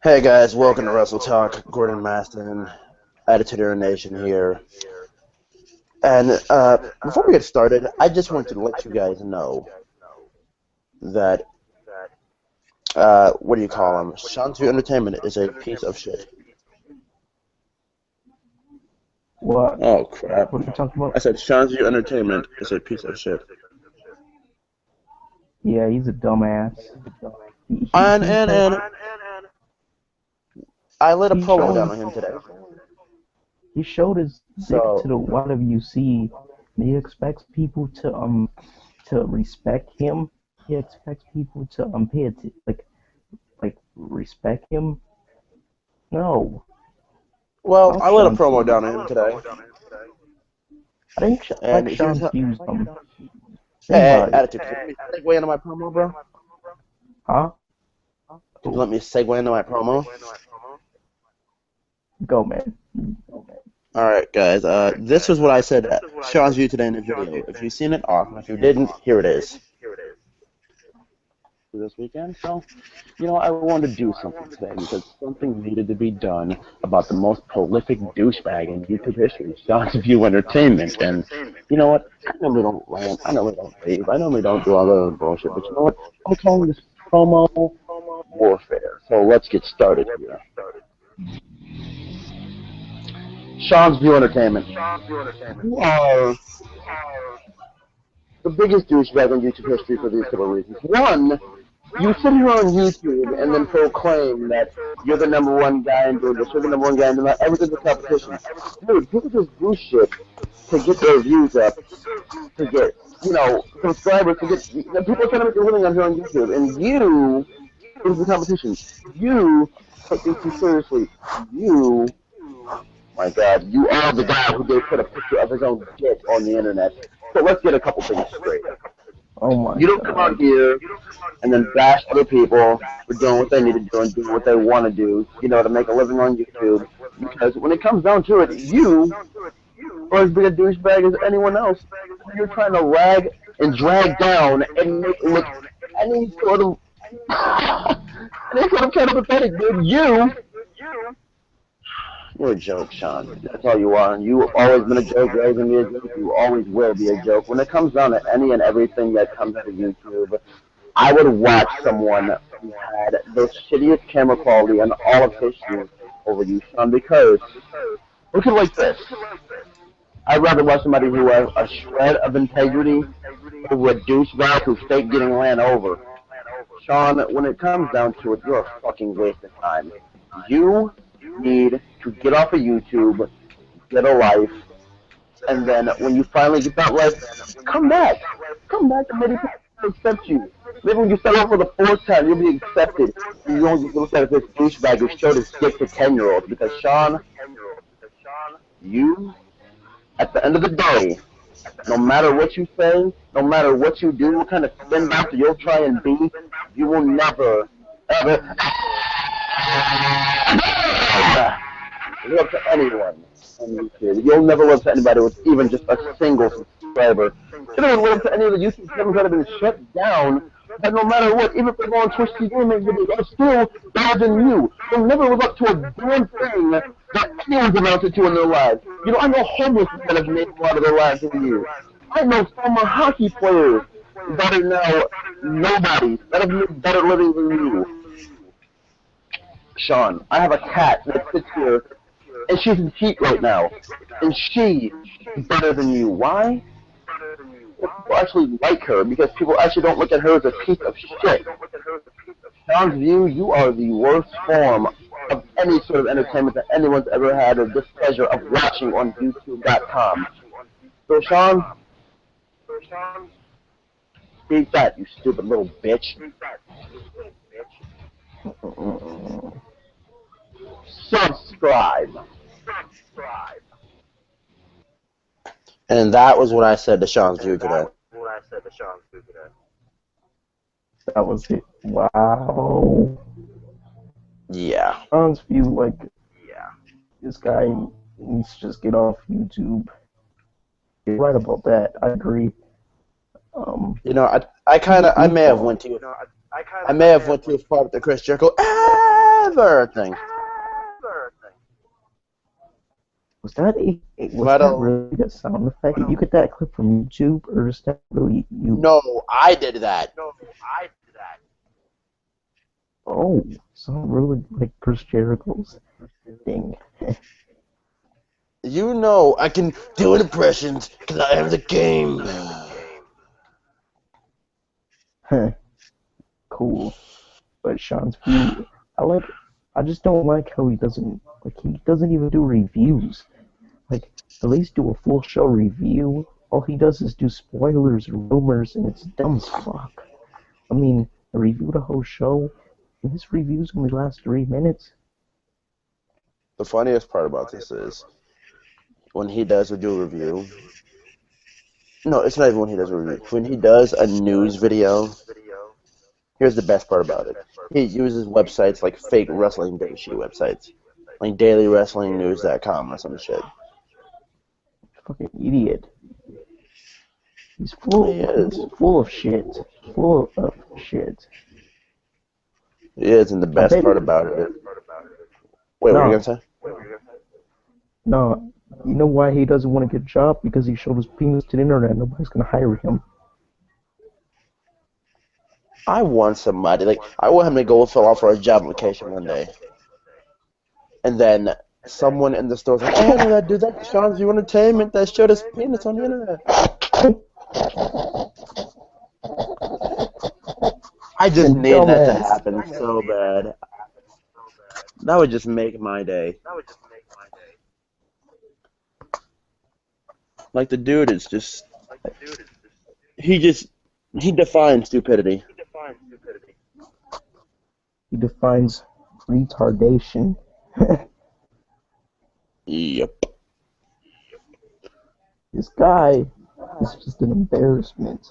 Hey guys, welcome to Wrestle Talk. Gordon Maston, Attitude Nation here. And before we get started, I just want to let you guys know that, what do you call him? Shantu Entertainment is a piece of shit. What? Oh, crap. What are you talking I about? said Shantu Entertainment is a piece of shit. Yeah, he's a dumbass. He, he, And, he and, has and I laid a he promo down showed on him today. he showed his dick to So, the YWC. He expects people to respect him. He expects people to pay like respect him. No, well, fuck I laid a Sean promo Spears. down on him today. I think And fuck here's Sean how. Spears. Think Hey, about it, Attitude, could you let me segue into my promo, bro? huh? Could you Oh, let me segue into my promo? go man. Alright, guys, this is what I said at Sean's view today in the video. If you've seen it, awesome. If you didn't, here it is. This weekend, so, I wanted to do something today because something needed to be done about the most prolific douchebag in YouTube history, Sean's View Entertainment. And you know what? I normally don't rant, I normally don't rave, I normally don't do all the other bullshit, but you know what? I'm calling this promo warfare. So let's get started here. Sean's View Entertainment. You are the biggest douchebag in YouTube history for these couple of reasons. One, you sit here on YouTube and then proclaim that you're the number one guy in doing this, you're the number one guy in doing that, everything's a competition. Dude, people just do shit to get their views up, to get, subscribers, to get, people are trying to make a living on here on YouTube, and you is the competition. You take things too seriously. You, my God, you are the guy who did put a picture of his own dick on the internet. So let's get a couple things straight. Oh my You don't come out god. here and then bash other people for doing what they need to do and doing what they want to do, to make a living on YouTube. Because when it comes down to it, you are as big a douchebag as anyone else. You're trying to rag and drag down and make look any sort of any sort of kind of pathetic, dude. You're a joke, Sean. That's all you are. You've always been a joke. You're always going to be a joke. You always will be a joke. When it comes down to any and everything that comes out of YouTube, I would watch someone who had the shittiest camera quality in all of history over you, Sean, because look at it like this. I'd rather watch somebody who has a shred of integrity over a douchebag who's fake getting ran over. Sean, when it comes down to it, you're a fucking waste of time. You need to get off of YouTube, get a life, and then when you finally get that life, come back. Come back and maybe people will accept you. Maybe when you start off for the fourth time, you'll be accepted. You won't just look at this douchebag who showed his dick to 10-year-olds. Because, Sean, you, at the end of the day, no matter what you say, no matter what you do, what kind of spin doctor you'll try and be, you will never, ever live up to anyone on YouTube. You'll never live to anybody with even just a single subscriber. You don't live to any of the YouTube channels that have been shut down. But no matter what, even if they go on Twitch TV and make videos, are still better than you. You'll never live up to a damn thing that anyone's amounted to in their lives. I know homeless men have made more out of their lives than you. I know former hockey players that are now nobodies that have made better living than you. Sean, I have a cat that sits here, and she's in heat right now, and she is better than you. Why? People actually like her because people actually don't look at her as a piece of shit. Sean's View, you are the worst form of any sort of entertainment that anyone's ever had the displeasure of watching on YouTube.com. So, Sean, beat that, you stupid little bitch. Subscribe. And that was what I said to Sean's View today. That was it. Wow. Yeah. Sean's view, like, this guy needs to just get off YouTube. You're right about that. I agree. I may have went too far with the Chris Jericho. everything. Was that But really a sound effect? Did you get that clip from YouTube, or is that really you? no, I did that. Oh, sound really like Chris Jericho's thing. You know I can do impressions because I am the game. Cool. But Sean's view, I just don't like how he doesn't even do reviews. Like, at least do a full show review. All he does is do spoilers, rumors, and it's dumb as fuck. I mean, a review the whole show, and his reviews only last 3 minutes. The funniest part about this is when he does do a review. No, it's not even when he does a review. When he does a news video, here's the best part about it. He uses websites like fake wrestling dirt websites, like dailywrestlingnews.com or some shit. Fucking idiot. He's He is. full of shit. Full of shit. He is, and the best part about it. Wait, what were you gonna say? No, you know why he doesn't want to get a job? Because he showed his penis to the internet. Nobody's gonna hire him. I want somebody I want him to go fill out for a job application one day, and then someone in the store's like, "Oh, no, that dude, that's Sean's View Entertainment that showed his penis on the internet." I just need that to happen so bad. That would just make my day. Like the dude is just he defines stupidity. He defines retardation. Yep. This guy is just an embarrassment.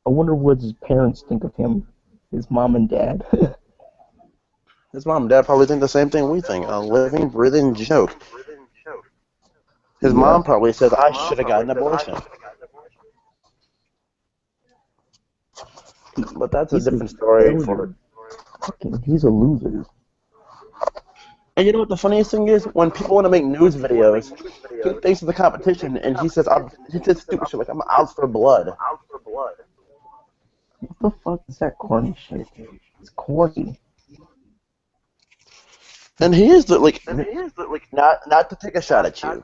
I wonder what his parents think of him. His mom and dad. His mom and dad probably think the same thing we think. A living, breathing joke. His mom probably says, I should have gotten an abortion. But that's a different story. He's a loser. And you know what the funniest thing is? When people want to make news videos, he thinks of the competition, and he says stupid shit like, I'm out for blood. What the fuck is that corny shit? It's corny. And he is not to take a shot at you.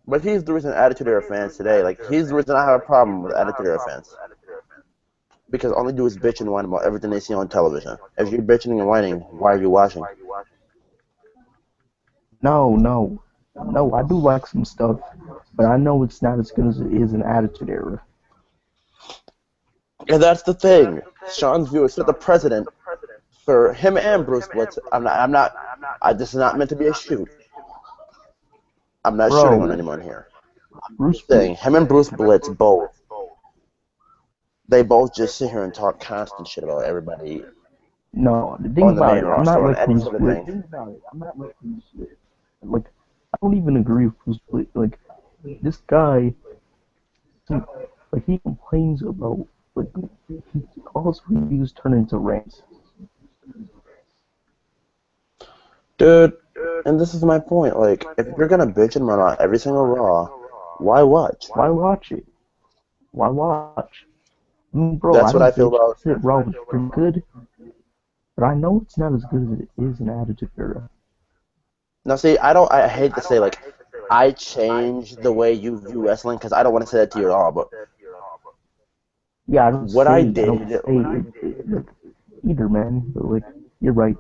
But he's the reason Attitude Era fans today, he's the reason I have a problem with Attitude Era fans. Because all they do is bitch and whine about everything they see on television. If you're bitching and whining, why are you watching? No, I do like some stuff, but I know it's not as good as it is in Attitude Era. And that's the thing. Sean's View is set the precedent for him and Bruce Blitz. This is not meant to be a shoot. I'm not shooting on anyone here. Bruce Blitz. Him and Bruce Blitz both. They both just sit here and talk constant shit about everybody. No, the thing about it, I'm not like Bruce Blitz. Like, I don't even agree with Bruce Blitz. Like, this guy, he complains about, all his reviews turn into rants. Dude, and this is my point. If you're gonna bitch and run out every single Raw, why watch? Why watch it? Why watch? I mean, bro, that's what I feel about. Raw was pretty good, but I know it's not as good as it is in Attitude Era. Now, see, I hate to say I changed the way you view wrestling because I don't want to say that to you at all, but yeah, I did either, man. But you're right.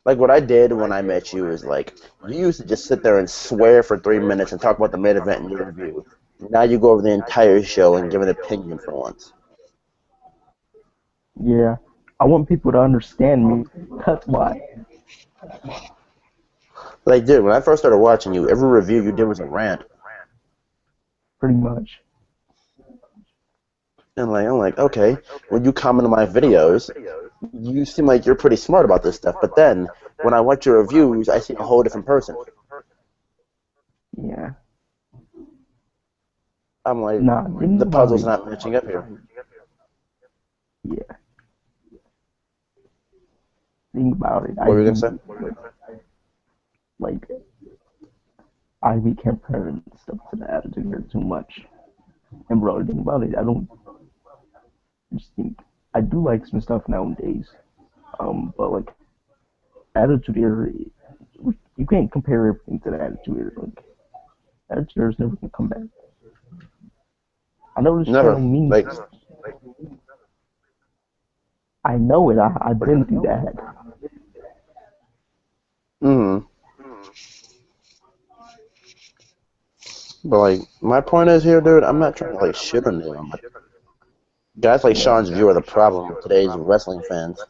What I did when I met you is you used to just sit there and swear for 3 minutes and talk about the main event in your review. Now you go over the entire show and give an opinion for once. Yeah, I want people to understand me. That's why. Dude, when I first started watching you, every review you did was a rant. Pretty much. And I'm like, okay, when you comment on my videos, you seem like you're pretty smart about this stuff. But then, when I watch your reviews, I see a whole different person. Yeah. I'm like, the puzzle's not matching up here. Yeah. Think about it. What were you gonna say? Like I be comparing stuff to the Attitude Era too much. And bro, think about it. I just think I do like some stuff nowadays. But like Attitude Era, you can't compare everything to the Attitude Era. Like Attitude Era's never gonna come back. I know this Never. channel means. Like, I know it. I've been through that. But like, my point is here, dude. I'm not trying to like shit on anyone, but guys like Yeah. Sean's View are the problem with today's wrestling fans.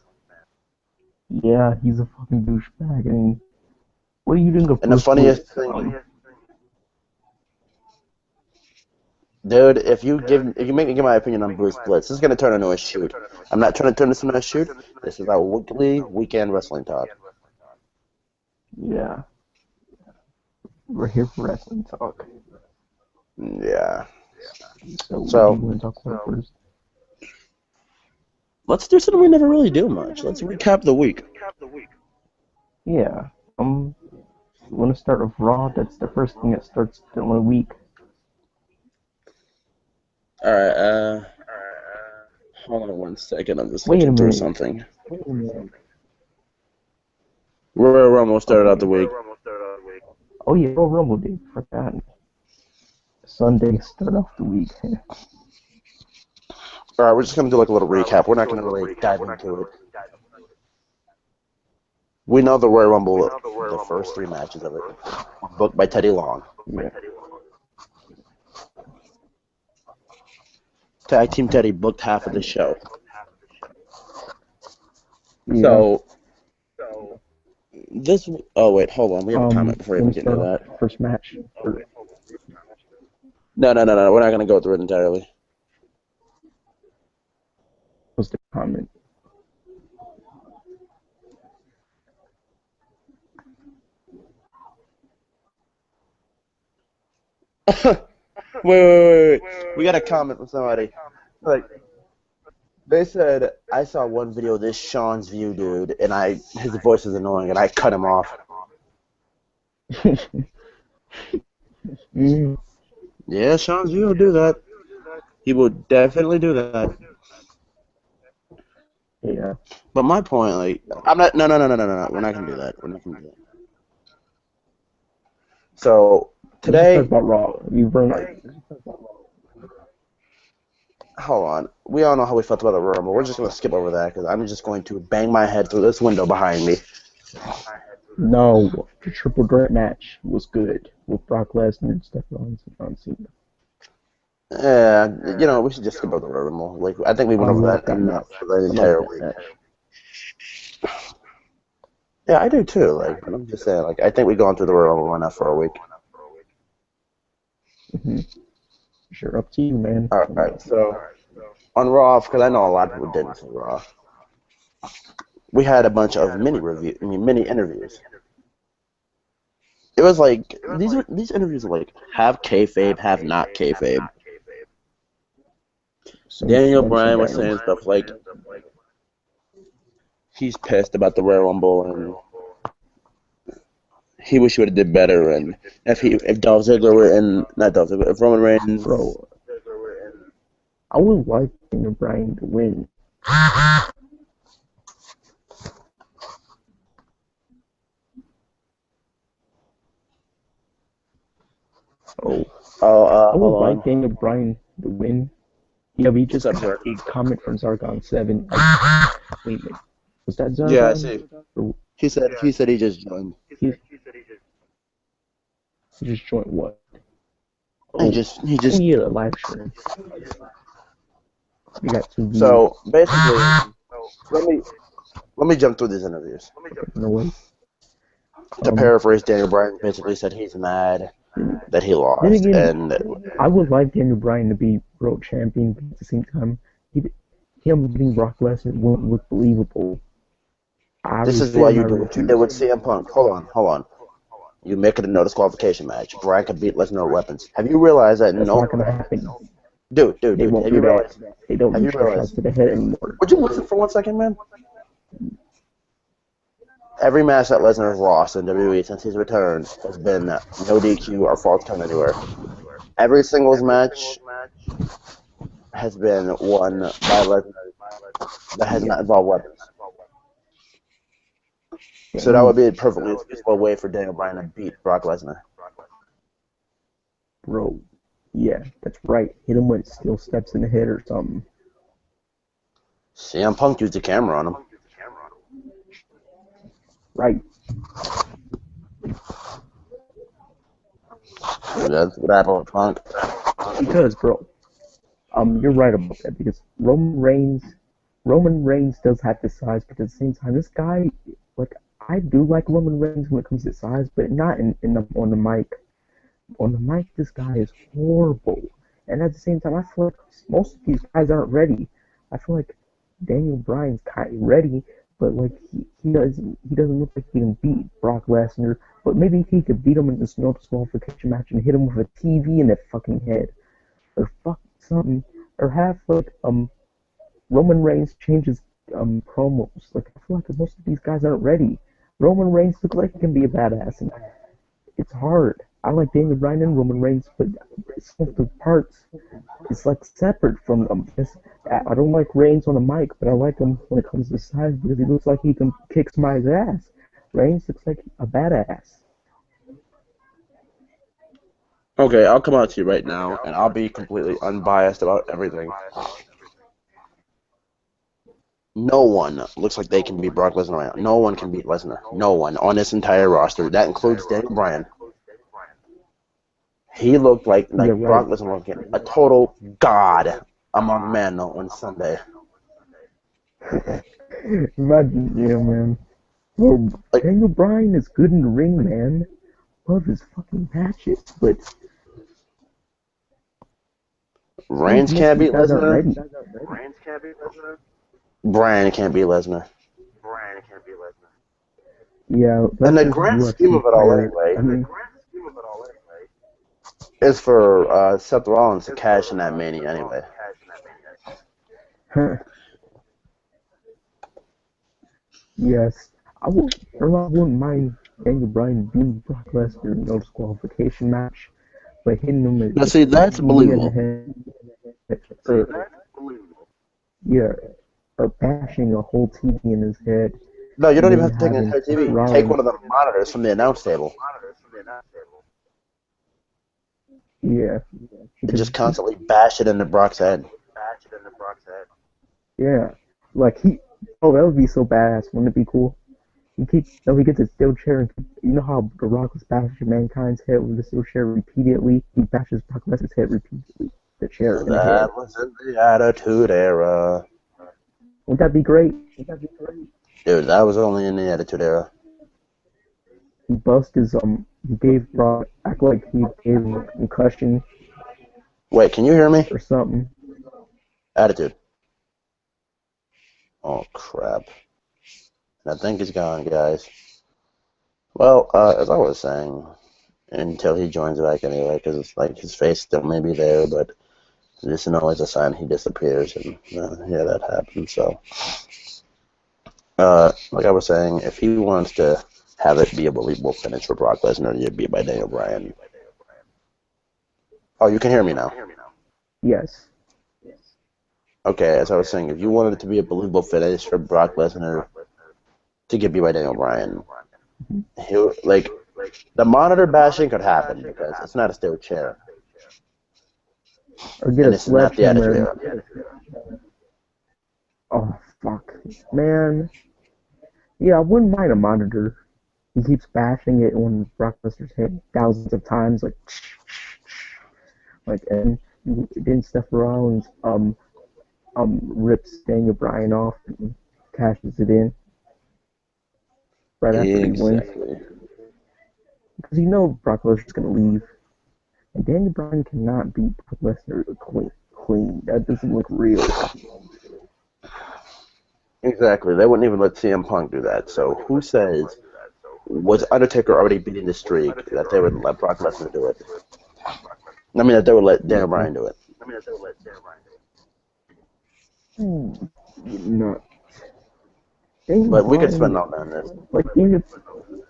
Yeah, he's a fucking douchebag. And what are you doing? And the funniest thing, dude, if you make me give my opinion on Bruce Blitz, this is gonna turn into a shoot. I'm not trying to turn this into a shoot. This is our weekly weekend wrestling talk. Yeah, we're here for wrestling talk. Yeah. So, what So do you want to talk about first? let's do something we never really do much. Let's recap the week. Yeah. You want to start with Raw? That's the first thing that starts in a week. All right. Hold on 1 second. I'm just Wait a looking through minute. something. Royal Rumble started out the week. Oh yeah, Royal Rumble did. Forgot. Sunday start off the week. All right, we're just gonna do like a little recap. We're not gonna really dive into it. We know the Royal Rumble, the first 3 matches of it, were booked by Teddy Long. Yeah. Tag Team Teddy booked half of the show. Yeah. So this. Oh wait, hold on. We have a comment before we even get into that. First match. No. We're not gonna go through it entirely. What's the comment? Wait. We got a comment from somebody. Like, they said, I saw one video of this Sean's View dude, and his voice is annoying, and I cut him off. Yeah, Sean's View will do that. He will definitely do that. Yeah. But my point, like, I'm not. No. We're not gonna do that. So today, Let's talk about Raw. You bring like. Hold on. We all know how we felt about the Rumble. We're just gonna skip over that because I'm just going to bang my head through this window behind me. No, the triple threat match was good with Brock Lesnar and Seth Rollins and John Cena. Yeah, we should just skip over the Rumble. Like, I think we went over that enough for the entire week. Yeah, I do too. Like, but I'm just saying, like, I think we've gone through the Rumble enough for a week. Mm-hmm. Sure, up to you, man. All right, so on Raw, because I know a lot of people didn't see Raw, we had a bunch of mini interviews. It was like these interviews are like half kayfabe, half not kayfabe. Daniel Bryan was saying stuff like he's pissed about the Royal Rumble and he wish he would have did better. And if Dolph Ziggler were in, not Dolph Ziggler, if Roman Reigns, bro, I would like Daniel Bryan to win. I would like Daniel Bryan to win. Yeah, we just got a comment from Zargon7. Wait a minute. Was that Zargon? Yeah, I see. He said he just joined. He just joined what? He just yeah, a live stream. We got 2 views. So basically, let me jump through these interviews. No way. To paraphrase, Daniel Bryan basically said he's mad that he lost, again, and I would like Daniel Bryan to be world champion, but at the same time, him beating Brock Lesnar won't look believable. This is why you do what you did with CM Punk. Hold on. You make it a no disqualification match. Bryan could beat Lesnar with weapons. Have you realized that? That's not gonna happen. Dude. They won't do that. They don't do shots to the head anymore. Would you listen for 1 second, man? every match that Lesnar has lost in WWE since his return has been no DQ or false count anywhere. Every singles match has been won by Lesnar that has not involved weapons. So that would be a perfectly feasible way for Daniel Bryan to beat Brock Lesnar. Bro, yeah, that's right. Hit him with steel steps in the head or something. CM Punk used the camera on him. Right. That's what happened with Punk. Because, bro, you're right about that because Roman Reigns does have the size, but at the same time, this guy, like, I do like Roman Reigns when it comes to size, but not on the mic. On the mic, this guy is horrible, and at the same time, I feel like most of these guys aren't ready. I feel like Daniel Bryan's kind of ready, but like he doesn't look like he can beat Brock Lesnar. But maybe if he could beat him in this no disqualification match and hit him with a TV in the fucking head, or fuck something, or have like Roman Reigns changes promos. Like I feel like most of these guys aren't ready. Roman Reigns looks like he can be a badass, and it's hard. I like Daniel Bryan and Roman Reigns, but some of the parts it's like separate from them. I don't like Reigns on the mic, but I like him when it comes to size because he looks like he can kick somebody's ass. Reigns looks like a badass. Okay, I'll come out to you right now, and I'll be completely unbiased about everything. No one looks like they can beat Brock Lesnar right now. No one can beat Lesnar. No one on this entire roster. That includes Daniel Bryan. He looked like Right. Brock Lesnar looked like a total god among men on Sunday. Imagine, yeah, man. Bro, Daniel Bryan is good in the ring, man. Love his fucking matches, but Reigns can't beat Lesnar. Reigns can't beat Lesnar. Bryan can't beat Lesnar. Yeah, and the grand scheme of it all, anyway, is for Seth Rollins to cash in that Mania anyway. Yes, I wouldn't mind Daniel Bryan beating Brock Lesnar in no disqualification match, but hitting him with that's believable. Or bashing a whole TV in his head. No, you don't even have to take an entire TV. Take one of the monitors from the announce table. Yeah. And just constantly bash it into Brock's head. Yeah. Like that would be so badass. Wouldn't it be cool? He gets a steel chair and you know how The Rock was bashing Mankind's head with the steel chair repeatedly? He bashes Brock Lesnar's head repeatedly. The chair. That was in the Attitude Era. Would that be great? Dude, that was only in the Attitude Era. He he gave Brock, act like he gave him a concussion. Wait, can you hear me? Or something. Attitude. Oh, crap. I think he's gone, guys. Well, as I was saying, until he joins back anyway, because it's like his face still may be there, but this is always a sign he disappears, and yeah, that happens. So, like I was saying, if he wants to have it be a believable finish for Brock Lesnar, it'd be by Daniel Bryan. Oh, you can hear me now? Yes. Okay, as I was saying, if you wanted it to be a believable finish for Brock Lesnar to get beat by Daniel Bryan, the monitor bashing could happen because it's not a steel chair. Or get a sledgehammer. Oh, fuck. Man. Yeah, I wouldn't mind a monitor. He keeps bashing it on Brock Lesnar's head thousands of times, and then Seth Rollins rips Daniel Bryan off and cashes it in right after he wins. Because Brock Lesnar's gonna leave, and Daniel Bryan cannot beat Brock Lesnar clean. That doesn't look real. Exactly. They wouldn't even let CM Punk do that. So who says, was Undertaker already beating the streak, that they would let Brock Lesnar do it? I mean, that they would let Daniel Bryan do it. Not. Daniel But we could Bryan, spend all day on this. like,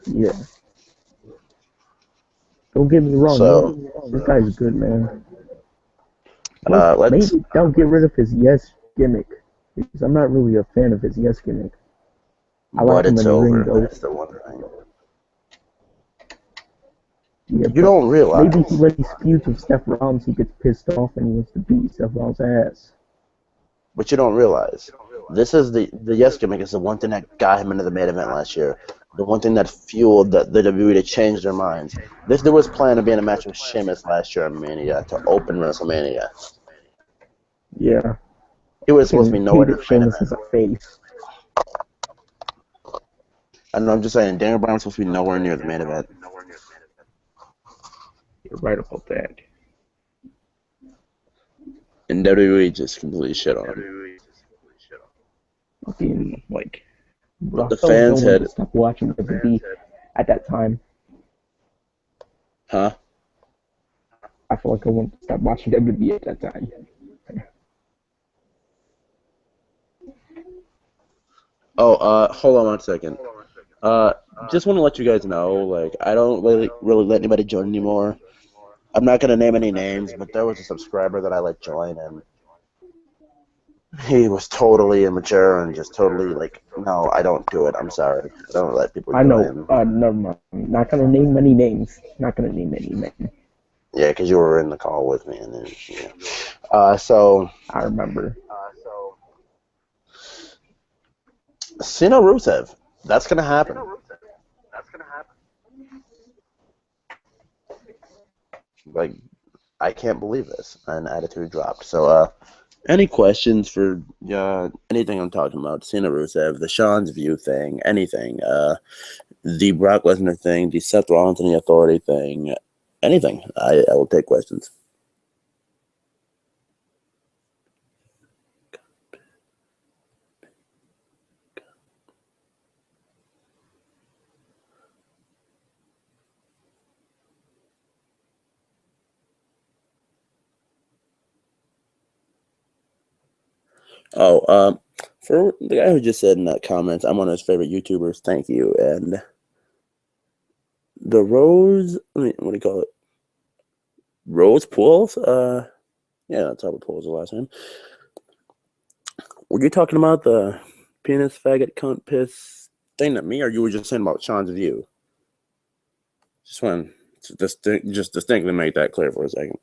yeah. Don't get me wrong, So this guy's good, man. Plus, let's. maybe they'll get rid of his yes gimmick because I'm not really a fan of his yes gimmick. I like But him it's in the ring over. though. That's the one thing. Yeah, You but don't maybe realize. when he feuds with Seth Rollins, he gets pissed off and he wants to beat Seth Rollins' ass. But you don't realize. This is the yes gimmick is the one thing that got him into the main event last year. The one thing that fueled the WWE to change their minds. This dude was planning to be in a match with Sheamus last year at Mania to open WrestleMania. Yeah, He was supposed to be fucking nowhere near hated the main Sheamus event. as a face. I know, I'm just saying, Daniel Bryan was supposed to be nowhere near the main event. You're right about that. And WWE just completely shit on him. Fucking like, But I the felt like no fans one had, would stop watching WWE at that time. huh? I feel like I won't stop watching WWE at that time. Oh, hold on 1 second. Just want to let you guys know, like, I don't really let anybody join anymore. I'm not gonna name any names, but there was a subscriber that I let join, and he was totally immature and just totally like, no, I don't do it. I'm sorry. I don't let people I know. join. Never mind. I'm not gonna name any names. Not gonna name any names. Yeah, because you were in the call with me, and then, so I remember. Cena Rusev, that's gonna happen. Like, I can't believe this. An attitude dropped. So, any questions for anything I'm talking about? Cena Rusev, the Sean's View thing, anything. The Brock Lesnar thing, the Seth Rollins and the Authority thing, anything. I will take questions. Oh, for the guy who just said in that comments, I'm one of his favorite YouTubers. Thank you. And the Rose, what do you call it? Rose Pools? Yeah, that's how the Pools the last name. Were you talking about the penis, faggot, cunt, piss thing at me, or you were just saying about Sean's View? Just want to just distinctly make that clear for a second.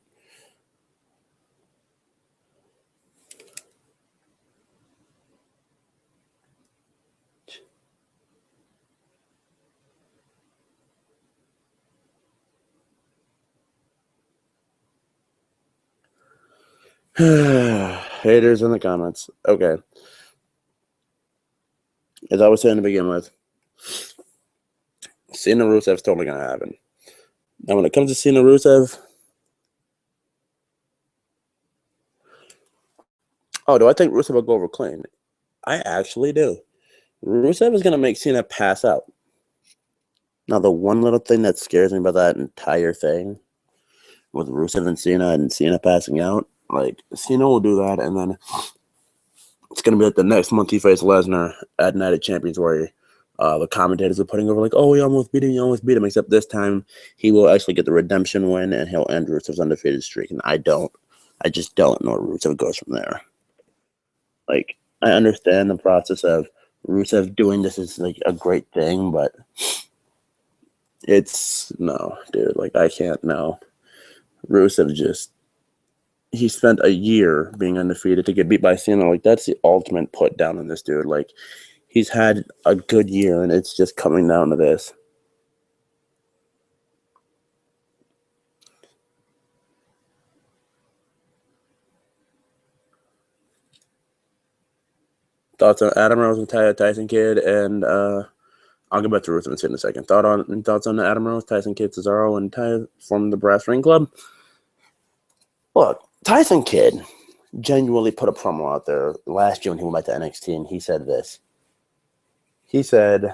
Haters in the comments. Okay. As I was saying to begin with, Cena Rusev's totally going to happen. Now, when it comes to Cena Rusev, do I think Rusev will go over clean? I actually do. Rusev is going to make Cena pass out. Now, the one little thing that scares me about that entire thing with Rusev and Cena passing out, like, Cena will do that, and then it's going to be like the next month he faces Lesnar at Night of Champions where the commentators are putting over like, oh, he almost beat him, except this time he will actually get the redemption win and he'll end Rusev's undefeated streak. And I just don't know where Rusev goes from there. Like, I understand the process of Rusev doing this is like a great thing, but it's no, dude. Like, I can't know. Rusev he spent a year being undefeated to get beat by Cena. Like, that's the ultimate put down on this dude. Like, he's had a good year, and it's just coming down to this. Thoughts on Adam Rose and Tyson Kidd, and I'll get back to Ruth in a second. Thoughts on the Adam Rose, Tyson Kidd, Cesaro, and Ty from the Brass Ring Club? Look, Tyson Kidd genuinely put a promo out there last year when he went back to NXT, and he said this. He said,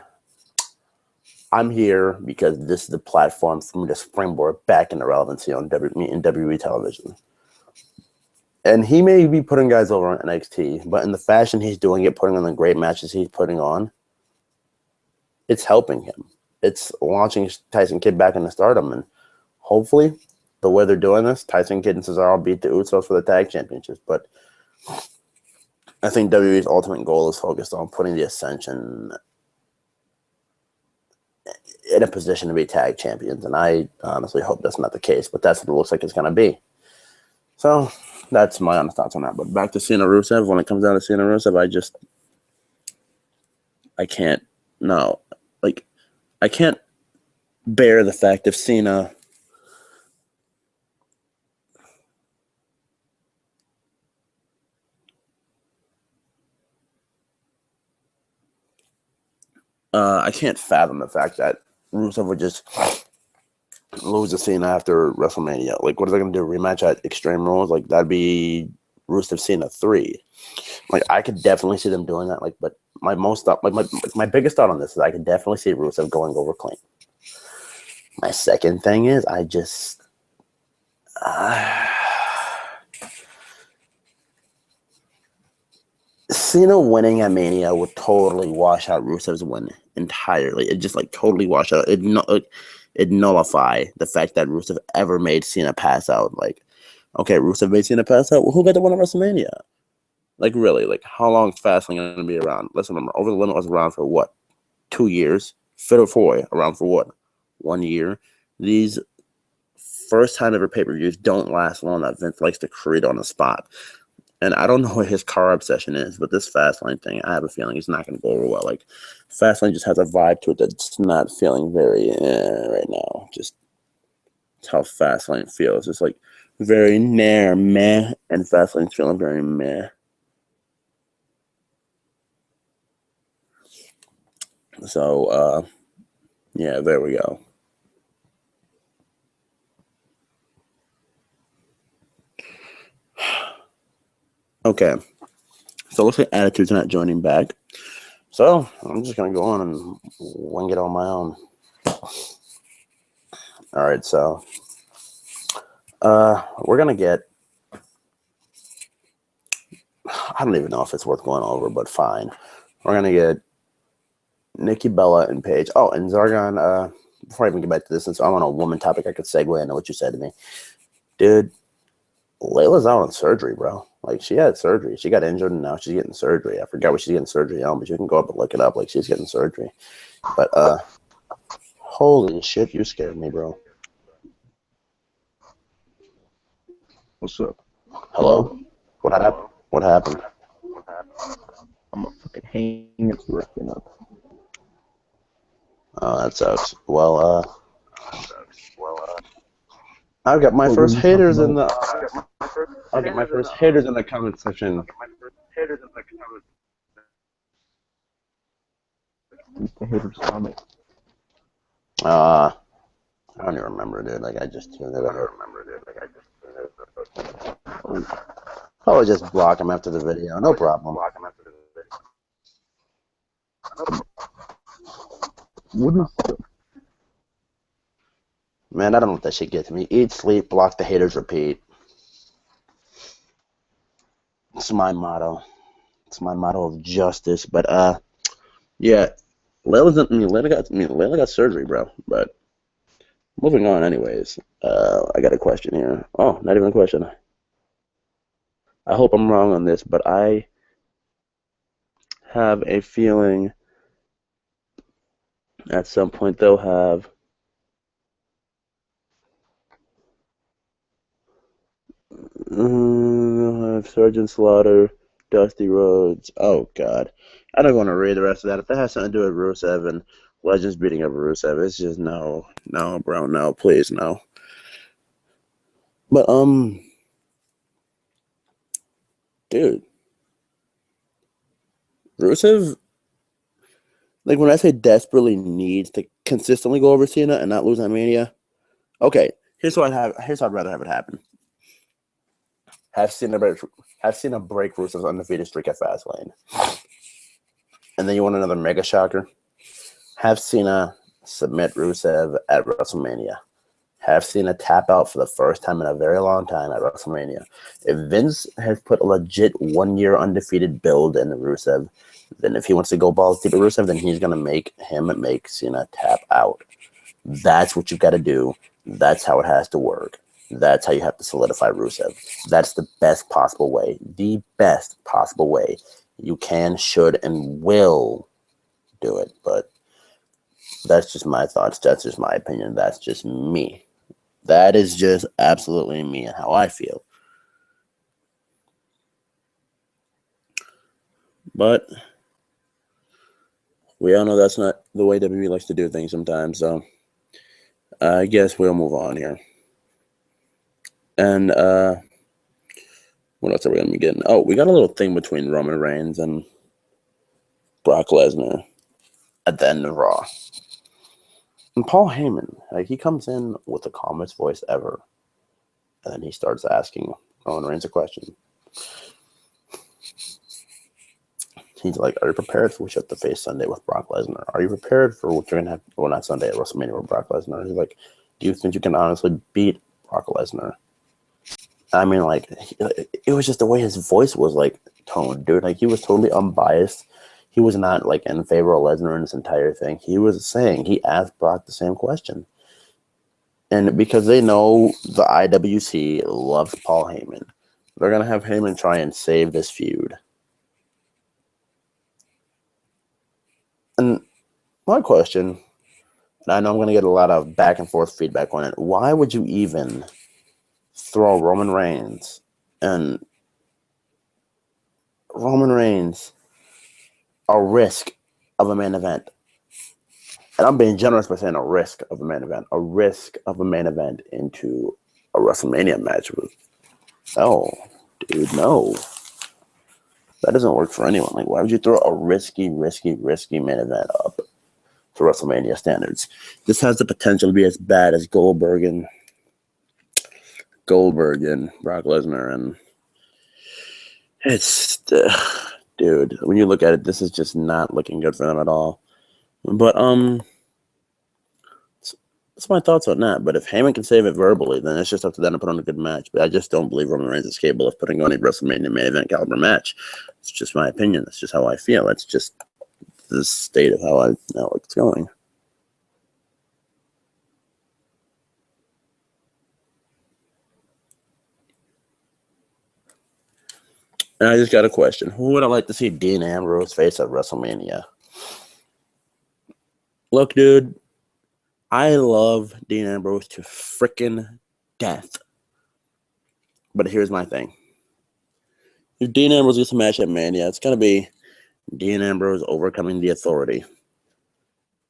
I'm here because this is the platform for me to springboard back into relevancy on WWE television. And he may be putting guys over on NXT, but in the fashion he's doing it, putting on the great matches he's putting on, it's helping him. It's launching Tyson Kidd back into stardom, and hopefully, the way they're doing this, Tyson Kidd and Cesaro beat the Usos for the tag championships. But I think WWE's ultimate goal is focused on putting the Ascension in a position to be tag champions, and I honestly hope that's not the case, but that's what it looks like it's going to be. So that's my honest thoughts on that. But back to Cena Rusev, when it comes down to Cena Rusev, I can't, no, like, I can't bear the fact if Cena I can't fathom the fact that Rusev would just lose to Cena after WrestleMania. Like, what are they going to do? Rematch at Extreme Rules? Like, that'd be Rusev Cena 3. Like, I could definitely see them doing that. Like, but my biggest thought on this is I could definitely see Rusev going over clean. My second thing is I just Cena winning at Mania would totally wash out Rusev's win entirely. It just like totally wash out. It nullify the fact that Rusev ever made Cena pass out. Like, okay, Rusev made Cena pass out. Well, who got the win at WrestleMania? Like, really? Like, how long is Fastlane going to be around? Let's remember, Over the Limit was around for what? 2 years. Fatal 4 around for what? 1 year. These first-time ever pay-per-views don't last long. That Vince likes to create on the spot. And I don't know what his car obsession is, but this Fastlane thing, I have a feeling it's not going to go over well. Like, Fastlane just has a vibe to it that's not feeling very right now. Just it's how Fastlane feels. It's like very meh, and Fastlane's feeling very meh. So, yeah, there we go. Okay. So it looks like Attitude's not joining back. So I'm just going to go on and wing it on my own. All right, so we're going to get, I don't even know if it's worth going over, but fine. We're going to get Nikki Bella and Paige. Oh, and Zargon, before I even get back to this, since I'm on a woman topic, I could segue into what you said to me. Dude, Layla's out on surgery, bro. Like, she had surgery. She got injured, and now she's getting surgery. I forgot what she's getting surgery on, but you can go up and look it up. Like, she's getting surgery. But, holy shit, you scared me, bro. What's up? Hello? What happened? What happened? I'm a fucking hanger wrapping up. Oh, that sucks. Well, I've got my first haters in the. I'll get my first haters in the comment section. The haters comment. I don't even remember, dude. Like, I just tuned it out. I'll just block him after the video. No problem. What is the... Man, I don't know what that shit gets me. Eat, sleep, block the haters, repeat. It's my motto. It's my motto of justice. But yeah, Layla got surgery, bro. But moving on, anyways. I got a question here. Oh, not even a question. I hope I'm wrong on this, but I have a feeling at some point they'll have Sergeant Slaughter, Dusty Rhodes. Oh, God. I don't want to read the rest of that. If that has something to do with Rusev and Legends beating up Rusev, it's just no, bro, no, please, no. But, dude, Rusev, like, when I say desperately needs to consistently go over Cena and not lose at Mania, okay, here's what I'd rather have it happen. Have Cena break Rusev's undefeated streak at Fastlane. And then you want another mega shocker? Have Cena submit Rusev at WrestleMania. have Cena tap out for the first time in a very long time at WrestleMania. If Vince has put a legit 1 year undefeated build in Rusev, then if he wants to go balls deep at Rusev, then he's gonna make Cena tap out. That's what you got to do. That's how it has to work. That's how you have to solidify Rusev. That's the best possible way. The best possible way. You can, should, and will do it. But that's just my thoughts. That's just my opinion. That's just me. That is just absolutely me and how I feel. But we all know that's not the way WWE likes to do things sometimes. So I guess we'll move on here. And what else are we going to be getting? Oh, we got a little thing between Roman Reigns and Brock Lesnar at the end of Raw. And Paul Heyman, like, he comes in with the calmest voice ever. And then he starts asking Roman Reigns a question. He's like, are you prepared for what you have to face Sunday with Brock Lesnar? Are you prepared for what you're going to have, well, not Sunday, at WrestleMania with Brock Lesnar? He's like, do you think you can honestly beat Brock Lesnar? I mean, like, it was just the way his voice was, like, toned, dude. Like, he was totally unbiased. He was not, like, in favor of Lesnar in this entire thing. He was saying, he asked Brock the same question. And because they know the IWC loves Paul Heyman, they're going to have Heyman try and save this feud. And my question, and I know I'm going to get a lot of back and forth feedback on it, why would you even throw Roman Reigns a risk of a main event? And I'm being generous by saying a risk of a main event into a WrestleMania match with, no, dude, no. That doesn't work for anyone. Like, why would you throw a risky main event up to WrestleMania standards? This has the potential to be as bad as Goldberg and Brock Lesnar, and it's, dude, when you look at it, this is just not looking good for them at all. But that's my thoughts on that. But if Heyman can save it verbally, then it's just up to them to put on a good match. But I just don't believe Roman Reigns is capable of putting on a WrestleMania main event caliber match. It's just my opinion. That's just how I feel. That's just the state of how I know it's going. And I just got a question. Who would I like to see Dean Ambrose face at WrestleMania? Look, dude, I love Dean Ambrose to frickin' death. But here's my thing. If Dean Ambrose gets a match at Mania, it's going to be Dean Ambrose overcoming the Authority.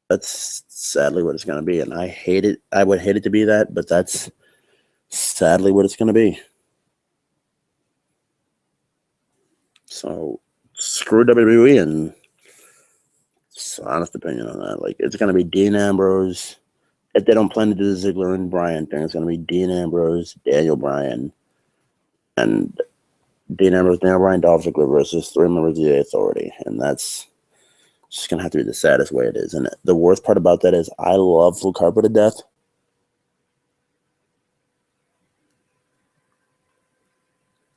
That's sadly what it's going to be. And I hate it. I would hate it to be that, but that's sadly what it's going to be. So screw WWE, and it's an honest opinion on that. Like, it's going to be Dean Ambrose. If they don't plan to do the Ziggler and Bryan thing, it's going to be Dean Ambrose, Daniel Bryan, and Dean Ambrose, Daniel Bryan, Dolph Ziggler versus 3 members of the Authority. And that's just going to have to be the saddest way it is. And the worst part about that is I love Luke Harper to death.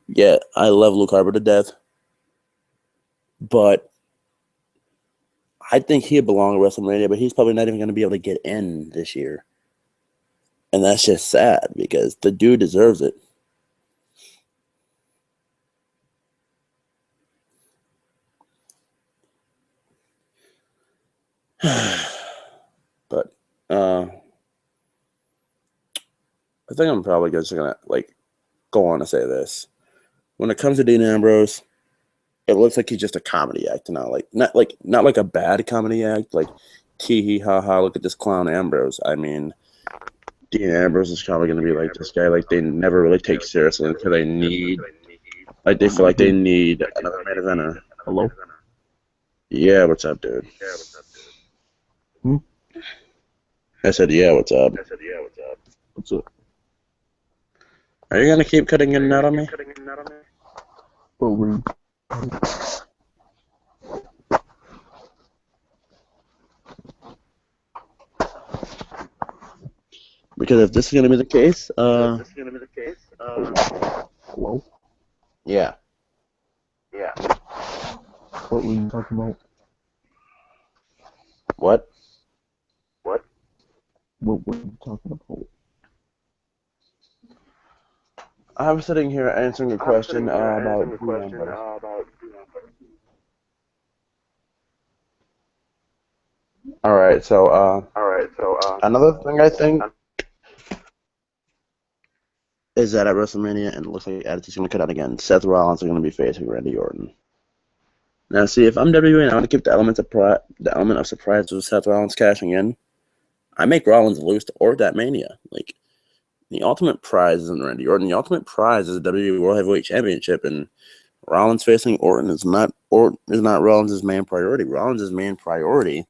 Yeah, I love Luke Harper to death. But I think he'd belong at WrestleMania, but he's probably not even going to be able to get in this year. And that's just sad because the dude deserves it. But I think I'm probably just going to go on to say this. When it comes to Dean Ambrose, it looks like he's just a comedy act now. Not like a bad comedy act, like tee hee ha ha, look at this clown Ambrose. I mean, Dean Ambrose is probably going to be like this guy, like they never really take seriously until they feel like they need another main eventer. Hello? Yeah, what's up, dude? Hmm? I said, yeah, what's up? What's up? Are you going to keep cutting in and out on me? Well, rude. Because because if this is going to be the case, Hello? yeah. What were you talking about? What? What were you talking about? I was sitting here answering a question about Dion, buddy. All right, so another thing I think is that at WrestleMania, and it looks like Attitude's going to cut out again, Seth Rollins is going to be facing Randy Orton. Now, see, if I'm WWE and I want to keep the element of surprise with Seth Rollins cashing in, I make Rollins lose to Orton at Mania. Like, the ultimate prize isn't Randy Orton. The ultimate prize is the WWE World Heavyweight Championship, and Rollins facing Orton is not Rollins' main priority. Rollins' main priority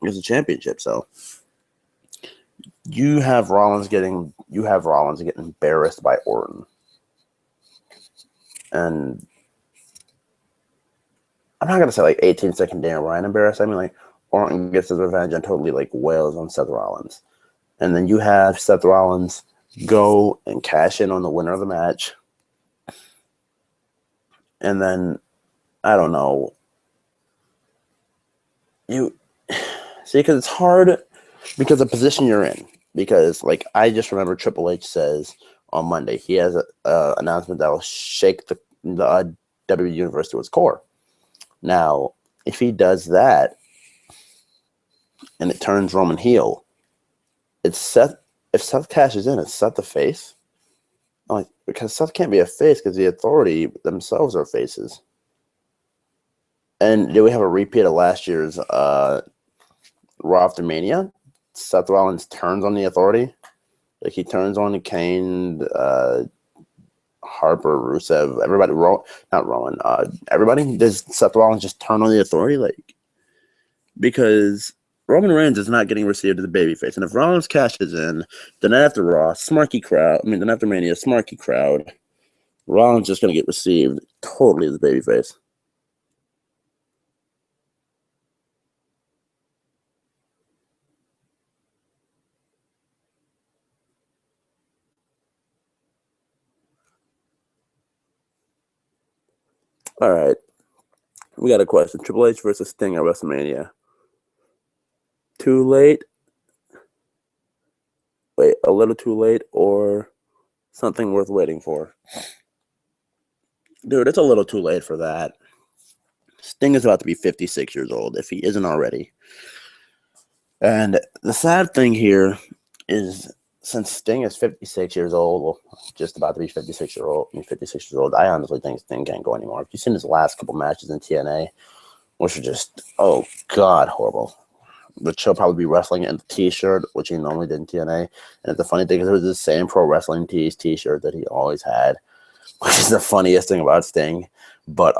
is the championship. So you have Rollins getting embarrassed by Orton, and I'm not gonna say like 18-second Daniel Bryan embarrassed. I mean like Orton gets his revenge and totally like wails on Seth Rollins, and then you have Seth Rollins go and cash in on the winner of the match, and then I don't know. You see, because it's hard because the position you're in. Because like I just remember Triple H says on Monday he has a announcement that will shake the WWE universe to its core. Now, if he does that and it turns Roman heel, it's Seth. If Seth cashes in, it's Seth the face. Like because Seth can't be a face because the Authority themselves are faces. And do we have a repeat of last year's Raw after Mania? Seth Rollins turns on the Authority. Like he turns on Kane, Harper, Rusev, everybody. Not Rowan. Everybody. Does Seth Rollins just turn on the Authority? Like because Roman Reigns is not getting received as a babyface, and if Rollins cashes in, then after Raw, smarky crowd. I mean, then after Mania, smarky crowd. Rollins just gonna get received totally as a babyface. All right. We got a question. Triple H versus Sting at WrestleMania. Too late? Wait, a little too late or something worth waiting for? Dude, it's a little too late for that. Sting is about to be 56 years old, if he isn't already. And the sad thing here is since Sting is 56 years old, well, just about to be 56 years old, I honestly think Sting can't go anymore. If you've seen his last couple matches in TNA, which are just, oh God, horrible. Which he'll probably be wrestling in the T-shirt, which he normally did in TNA. And the funny thing is, it was the same Pro Wrestling Tees T-shirt that he always had, which is the funniest thing about Sting. But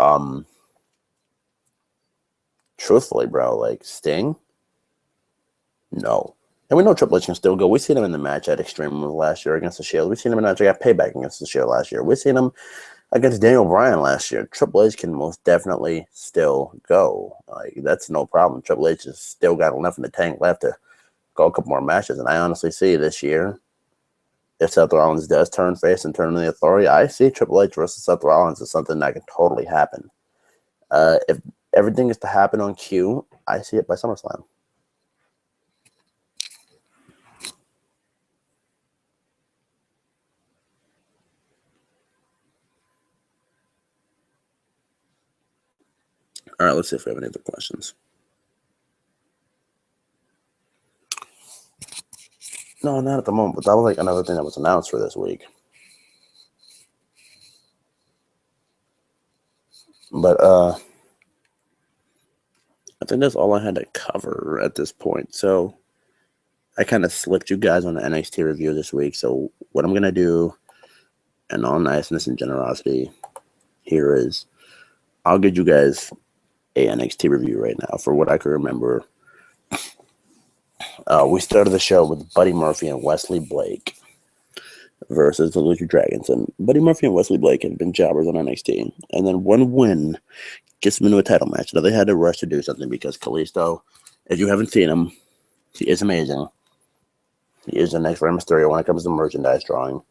truthfully, bro, like Sting, no. And we know Triple H can still go. We've seen him in the match at Extreme last year against the Shield. We've seen him in the match at Payback against the Shield last year. We've seen him against Daniel Bryan last year. Triple H can most definitely still go. Like that's no problem. Triple H has still got enough in the tank left to go a couple more matches. And I honestly see this year, if Seth Rollins does turn face and turn to the Authority, I see Triple H versus Seth Rollins as something that can totally happen. If everything is to happen on cue, I see it by SummerSlam. All right, let's see if we have any other questions. No, not at the moment, but that was like another thing that was announced for this week. But I think that's all I had to cover at this point. So I kind of slipped you guys on the NXT review this week. So what I'm going to do, in all niceness and generosity, here is I'll give you guys a NXT review right now for what I can remember. We started the show with Buddy Murphy and Wesley Blake versus the Lucha Dragons. And Buddy Murphy and Wesley Blake had been jobbers on NXT. And then one win gets them into a title match. Now they had to rush to do something because Kalisto, if you haven't seen him, he is amazing. He is the next Rey Mysterio when it comes to merchandise drawing.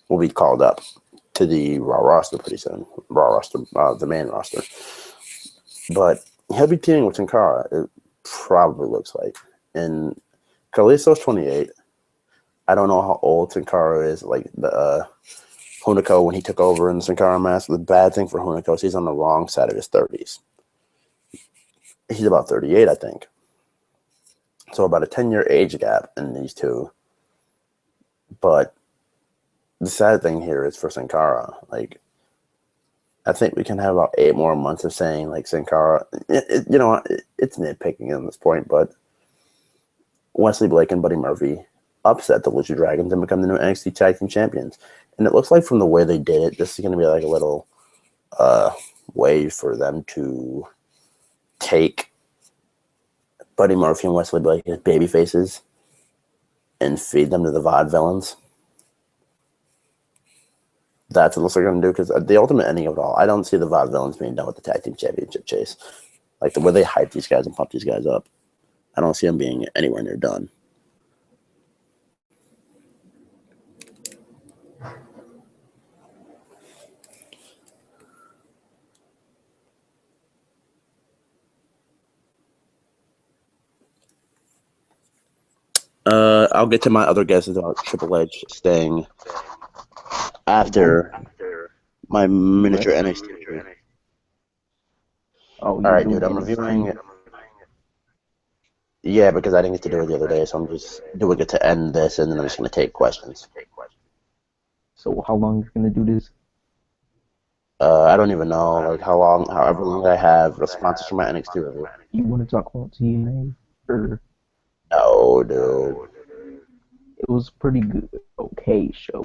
Will be called up to the Raw roster pretty soon. Raw roster, the main roster. But he'll be teaming with Sin Cara, it probably looks like. And Kalisto's 28. I don't know how old Sin Cara is. Like the Hunico, when he took over in the Sin Cara mask, the bad thing for Hunico is he's on the wrong side of his 30s. He's about 38, I think. So about a 10-year age gap in these two. But the sad thing here is for Sin Cara, like, I think we can have about 8 more months of saying, like, Sin Cara, it's nitpicking at this point, but Wesley Blake and Buddy Murphy upset the Lucha Dragons and become the new NXT Tag Team Champions. And it looks like from the way they did it, this is going to be like a little way for them to take Buddy Murphy and Wesley Blake as baby faces and feed them to the vaudevillains. That's what they're going to do, because the ultimate ending of it all, I don't see the vaudevillains being done with the Tag Team Championship chase. Like, the way they hype these guys and pump these guys up, I don't see them being anywhere near done. I'll get to my other guesses about Triple H staying after my miniature NXT review. Oh, all right, dude, I'm reviewing it. Yeah, because I didn't get to do it the other day, so I'm just doing it to end this, and then I'm just going to take questions. So how long are you going to do this? I don't even know, like, however long I have responses from my NXT review. You want to talk about TNA? Or... No, dude. It was pretty good. Okay show.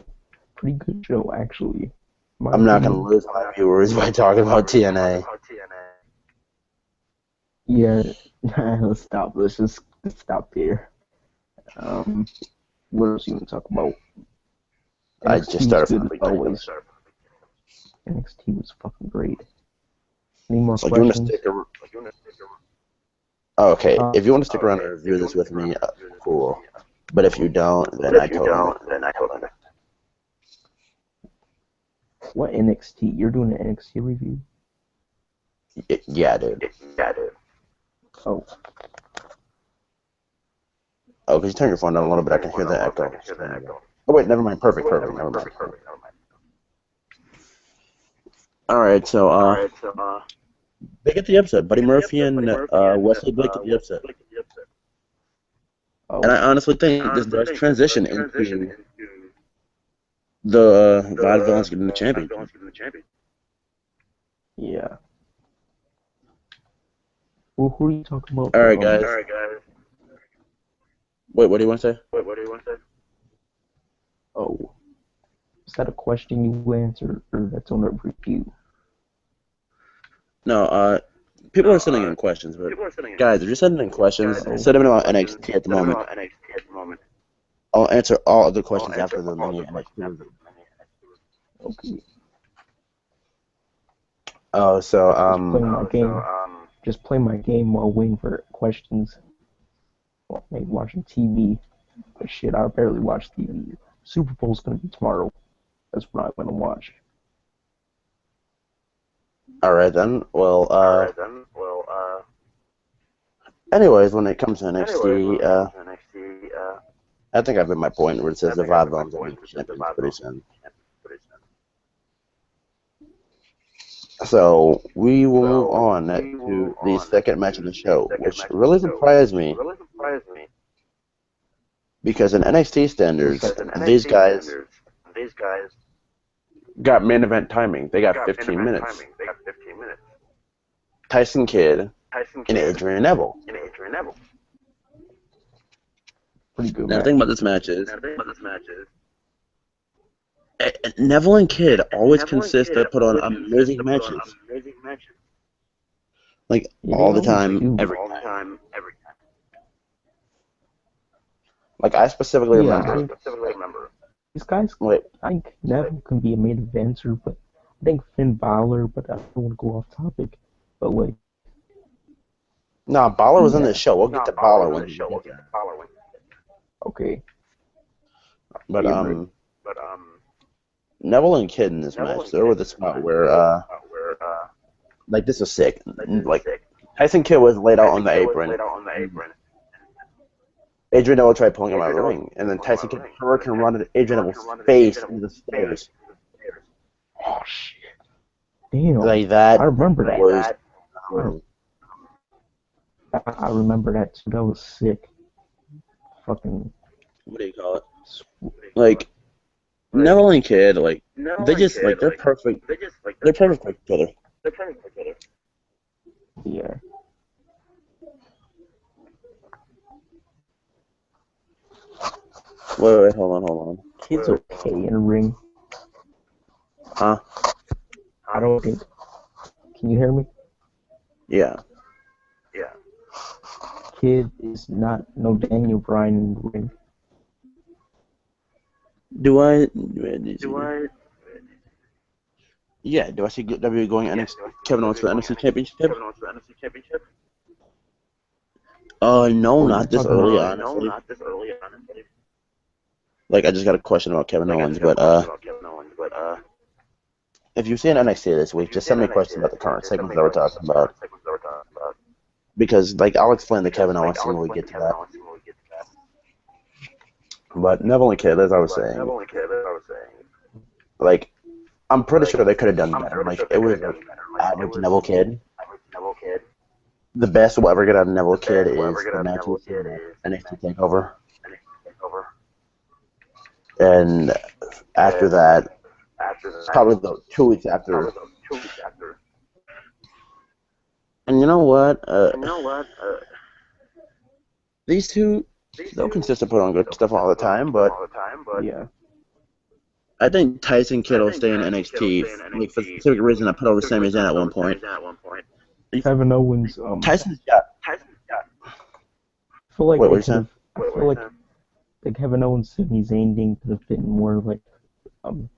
Pretty good show, actually. I'm not going to lose my viewers by talking about TNA. Yeah, let's stop. Let's just stop there. What else you want to talk about? I just started from the beginning. Always. NXT was fucking great. Any more so questions? Okay, if you want to stick around and review this with me, cool. But if you don't, then I totally. What NXT? You're doing an NXT review? Yeah, dude. Oh. Oh, could you turn your phone down a little bit? I can hear the echo. Oh, wait, never mind. Perfect. Never mind. All right, so they get the episode. Buddy Murphy and Wesley Blake get the episode. Oh. And I honestly think this does transition into the vaudevillains getting the champion. Yeah. Well, who are you talking about? All right, guys. Wait, what do you want to say? Oh. Is that a question you answer, or that's on a review? No, people are sending in questions, but guys, if you're sending in questions, send them about NXT at the moment. I'll answer all other questions after the mini NXT. Okay. Oh, so Playing my game. Just play my game while waiting for questions. Well, maybe watching TV. But shit, I barely watch TV. Super Bowl's gonna be tomorrow. That's what I'm gonna watch. All right then. Well, anyways, when it comes to NXT, I think I've made my point where it says the vaudevillains will be champions pretty soon. So we will move on to the second match of the show, which really surprised me. Because in NXT standards, these guys got main event timing. They got 15 minutes. Tyson Kidd and Adrian Neville. Pretty good. Now the thing about this match is, Neville and Kidd always consist of put on amazing matches. Like, all the time, every time. Like, I specifically remember. These guys, I think Neville can be a main eventer, but I think Finn Balor, but I don't want to go off topic. But, like... Nah, Balor was in this show. We'll get to Balor when we get there. Okay. But Favorite. Neville and Kid in this match, there was a spot where like this was sick. Like Tyson Kidd was laid out on the apron. Adrian Neville tried pulling him out of the ring, and then Tyson Kidd hurricane run Adrian Neville's face into the stairs. Oh shit. Damn. Like that I remember that. was. I remember that too. That was sick. Fucking. What do you call it? Like Neville and Kid, like they just like they're perfect. They're perfect for each other. Yeah. Wait, hold on. Kid's okay in a ring. Huh? I don't think. Can you hear me? Yeah. Kid is not no Daniel Bryan in the ring. Do I? Yeah. Do I see WWE going NXT? Kevin Owens for the NFC Championship? No, not this early, honestly. Like, I just got a question about Kevin Owens, but if you see an NXT this week, just send me a question about the current segments that we're talking about. Because, like, I'll explain the Kevin Owens thing when we get to that. But Neville and Kid, as I was saying, like, I'm pretty sure they could have done better. Like, it was like average Neville Kid. The best we'll ever get out of Neville Kid is the match with NXT TakeOver. And after that, probably the 2 weeks after. And you know what? These two, they'll consistently put on good stuff all the time, but Yeah. I think Tyson Kidd will stay in NXT like, for the specific reason I put over Sami Zayn at one point. Kevin Owens. Tyson's got. I feel like Wait, they what could have. I feel like the Kevin Owens Sami Zayn thing could have been more like. I feel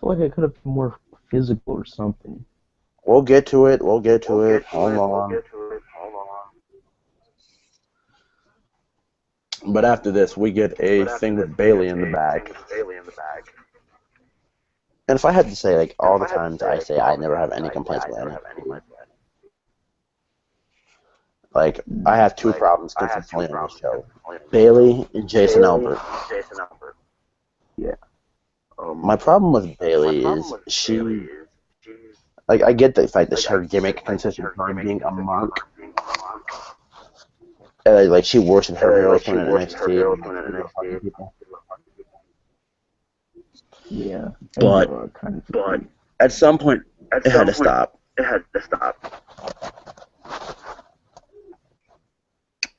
like it could have been more physical or something. We'll get to it. Hold on. But after this, we get a thing with Bayley in the back. And if I had to say, like, all the times I say I never have any complaints with anything. Like, I have two problems consistently on this show. Bayley and Jason Albert. Yeah. My problem with Bayley is she... Like, I get the fact that her gimmick consists of her being a monk. Like, she worshipped her heroes coming in NXT. Yeah. But at some point, it had to stop.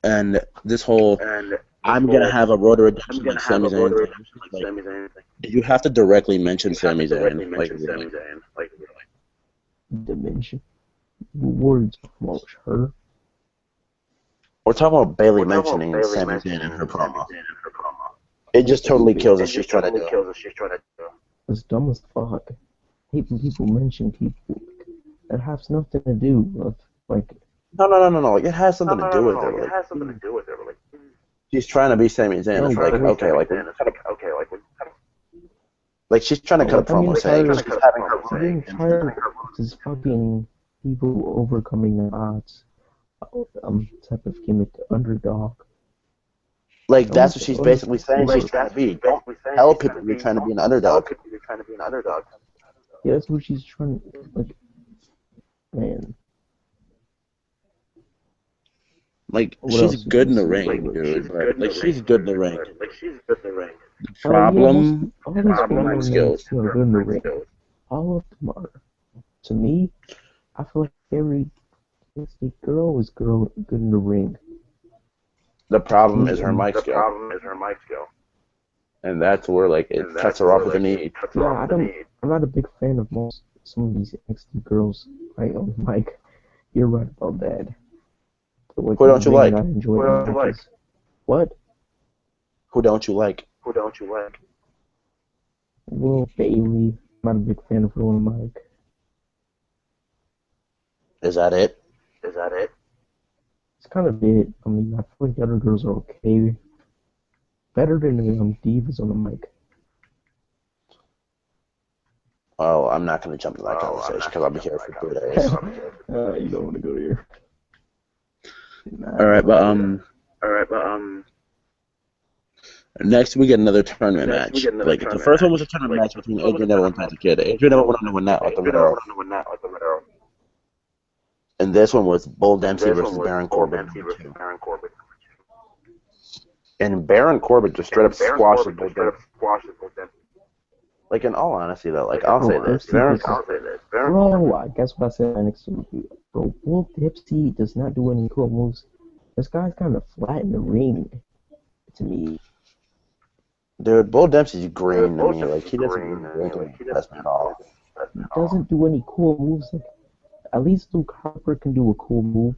And this whole, I'm going to have a road to redemption like Sami Zayn. Like, did you have to directly mention Sami Zayn? Like, really? Dimension. Words about her. We're talking about Bayley mentioning Sami Zayn in her promo. It just totally kills us. She's trying to do it. It's dumb as fuck. I hate when people mention people that has nothing to do with, like... No. Like, it has something to do with it. Like, she's trying to be Sami Zayn. It's like, okay, like she's trying to cut a promo saying she's having her I'm getting tired of this fucking people overcoming the odds. Type of gimmick, underdog. Like, that's what she's basically saying she's trying to be. Don't tell people you're trying to be an underdog. Yeah, that's what she's trying to, like, man. Like, she's good in the ring, dude. Like, she's good in the ring. The problem is her mic skills. Good in the ring. All of them are. To me, I feel like every girl is good in the ring. The problem is her mic skill. And that's where, like, it cuts her off at the knee. Yeah, I'm not a big fan of some of these NXT girls. Right on the mic. You're right about that. But, like, Who don't you like? I enjoy the matches. What? Who don't you like? Well, Bayley. I'm not a big fan of her on the mic. Is that it? It's kind of it. I mean, I feel like the other girls are okay. better than Divas on the mic. Oh, I'm not going to jump into that conversation because I'll be here for 3 days. You don't want to go here. All right, but next we get another tournament match. Like the first one was a tournament match between Adrian Neville and Tyson Kidd. Adrian Neville went on to win that with the Madero. And this one was Bull Dempsey versus Baron Corbin. And Baron Corbin just straight up squashed Bull Dempsey. Like, in all honesty, though, like, I'll say this. Bro, I guess what I said next to you. Bro, Bull Dempsey does not do any cool moves. This guy's kind of flat in the ring, to me. Dude, Bull Dempsey's green to me. Like, he doesn't really do anything at all. He doesn't do any cool moves. Like, at least Luke Harper can do a cool move.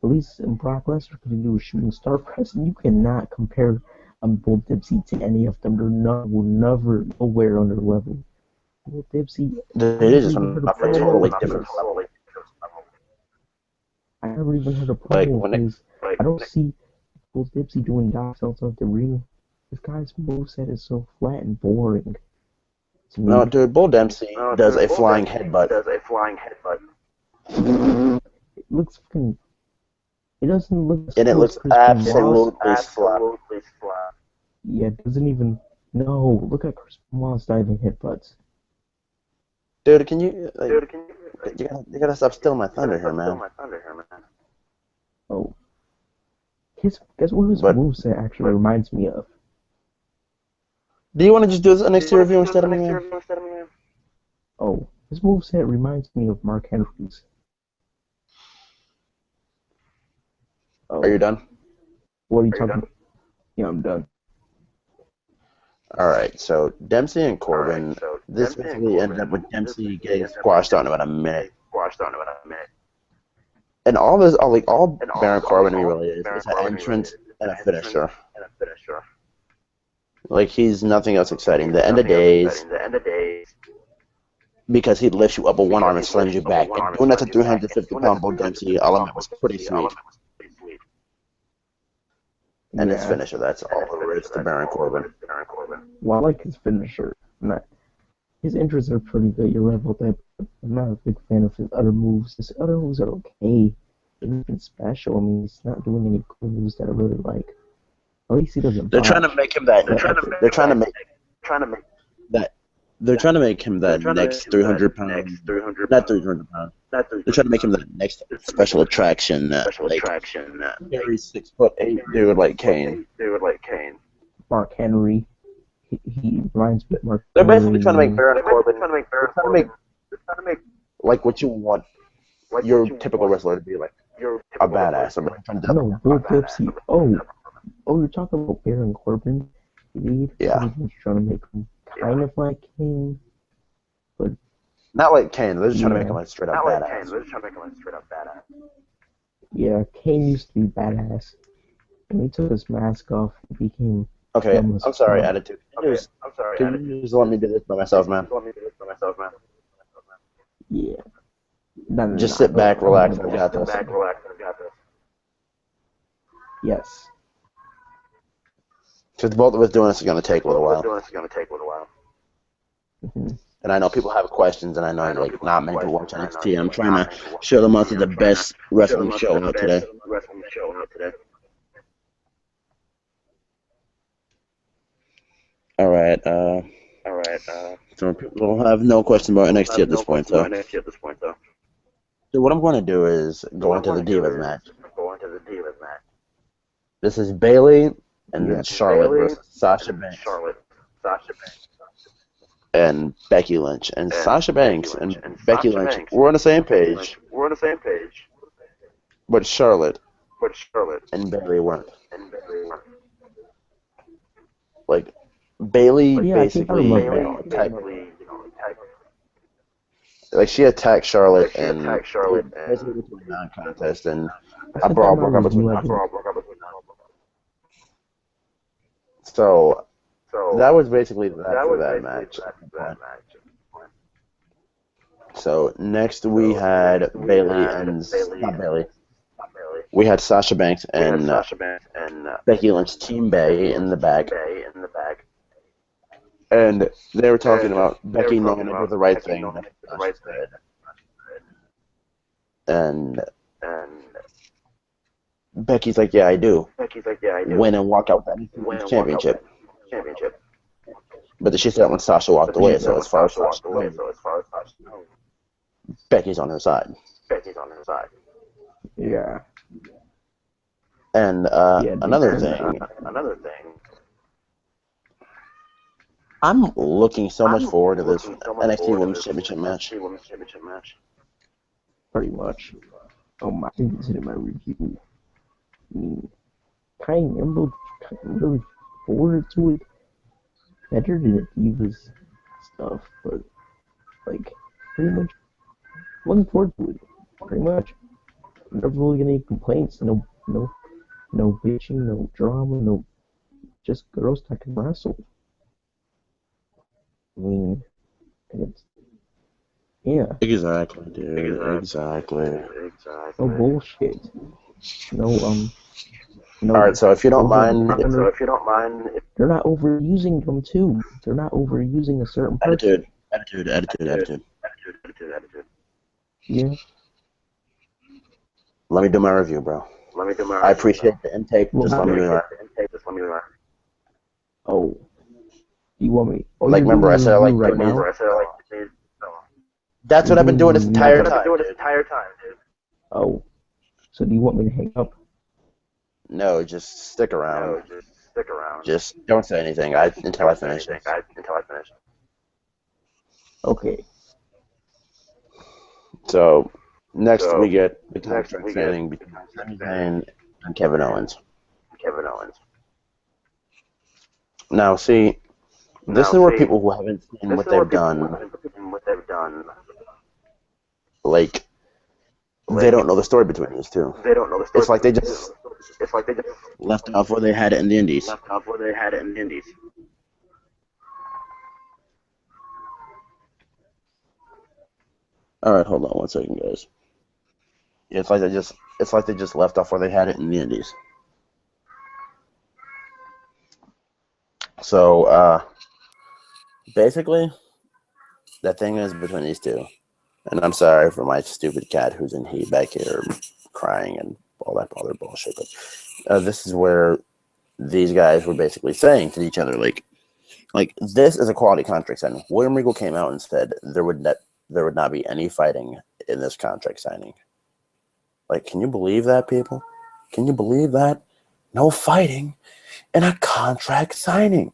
At least Brock Lesnar can do a shooting star press. And you cannot compare Bull Dempsey to any of them. They're never nowhere on their level. Bull Dempsey. They just went up a totally different level. I never even heard a problem because I don't see Bull Dempsey doing dives outside the ring. This guy's moveset is so flat and boring. No, dude, Bull Dempsey does a flying headbutt. It looks fucking. It doesn't look. And it looks absolutely flat. Yeah, it doesn't even. No, look at Chris Benoit's diving headbutts. Dude, can you? Like, you gotta stop stealing my thunder here, man. Oh. Guess what his moveset actually reminds me of? Do you want to just do this NXT review instead of me? Oh, his moveset reminds me of Mark Henry's. Oh. Are you done? What are you talking about? Yeah, I'm done. Alright, so Dempsey and Corbin, this basically ended up with Dempsey getting squashed out in about a minute. And all Baron Corbin really is an entrance and a finisher. Like, he's nothing else exciting. The end of days, because he lifts you up with one arm and slams you back. And doing that to 350-pound Bull Dempsey, I'll admit, was pretty sweet. And his finisher, that's all there is to Baron Corbin. Well, I like his finisher. His entries are pretty good, you're right about that. But I'm not a big fan of his other moves. His other moves are okay. They're nothing special. I mean, he's not doing any cool moves that I really like. At least he doesn't. They're trying to make him that. They're trying to make him that next 300-pound. Not 300 pounds. They're trying to make him that next special attraction. Very 6'8" dude like Kane. Mark Henry. He reminds me of Mark. They're basically trying to make Baron Corbin. They're trying to make like what you want your typical wrestler to be like. A badass. No, Bull Dempsey. Oh, you're talking about Baron Corbin? Yeah. He's trying to make him kind of like Kane, but not like Kane. They're just trying to make him like straight up badass. Yeah, Kane used to be badass. When he took his mask off, he became. Okay, I'm sorry, attitude. Can you just let me do this by myself, man? Yeah. Just sit back, relax, I got this. Yes. Because both of us doing this is going to take a little while. Mm-hmm. And I know people have questions, and I know like not many people watch NXT. I'm trying to show them out to the best wrestling show out today. All right. So people have no question about NXT at this point, so. So what I'm going to do is go into the Divas match. This is Bayley and then Charlotte versus Sasha Banks. And Becky Lynch. And Sasha Banks and Becky Lynch were on the same page. But Charlotte and Bayley weren't. Like, Bayley basically attacked. Like, she attacked Charlotte and basically between a non-contest, and a brawl broke out between them. So that was basically that for that match. So next we had Bayley and not Bayley. we had Sasha Banks and Becky Lynch Team Bay in the back, and they were talking about Becky knowing to do the right thing. Sasha said. And Becky's like, yeah, I do. Win and walk out that championship. But then she said when Sasha walked away, so as far as Sasha knows, Becky's on her side. Yeah. And another thing, I'm looking so much forward to this NXT Women's Championship match. Pretty much. I think it's in my review. I mean, kind of really forward to it. Better than the Divas stuff, but like pretty much looking forward to it. Pretty much. I'm never really gonna make complaints. No bitching, no drama, no just girls that can wrestle. I mean, it's yeah. Exactly, dude. Exactly. No bullshit. No All right, so if you don't mind, they're not overusing them too. They're not overusing a certain person. attitude. Yeah. Let me do my review, bro. I appreciate the intake. Just let me know. Oh, you want me? Oh, like, remember I said I like right now. That's what I've been doing this entire time. Oh, so do you want me to hang up? No, just stick around. Just don't say anything until I finish. Okay. So next we get the contract signing between Sami Zayn and Kevin Owens. Now, see, this is where people who haven't seen what they've done, like, they don't know the story between these two. It's like they just left off where they had it in the Indies. All right, hold on one second, guys. Yeah, it's like they just left off where they had it in the Indies. So basically, the thing is between these two, and I'm sorry for my stupid cat who's in heat back here crying and all that other bullshit. But this is where these guys were basically saying to each other, like this is a quality contract signing. William Regal came out and said there would not be any fighting in this contract signing. Like, can you believe that, people? Can you believe that? No fighting in a contract signing.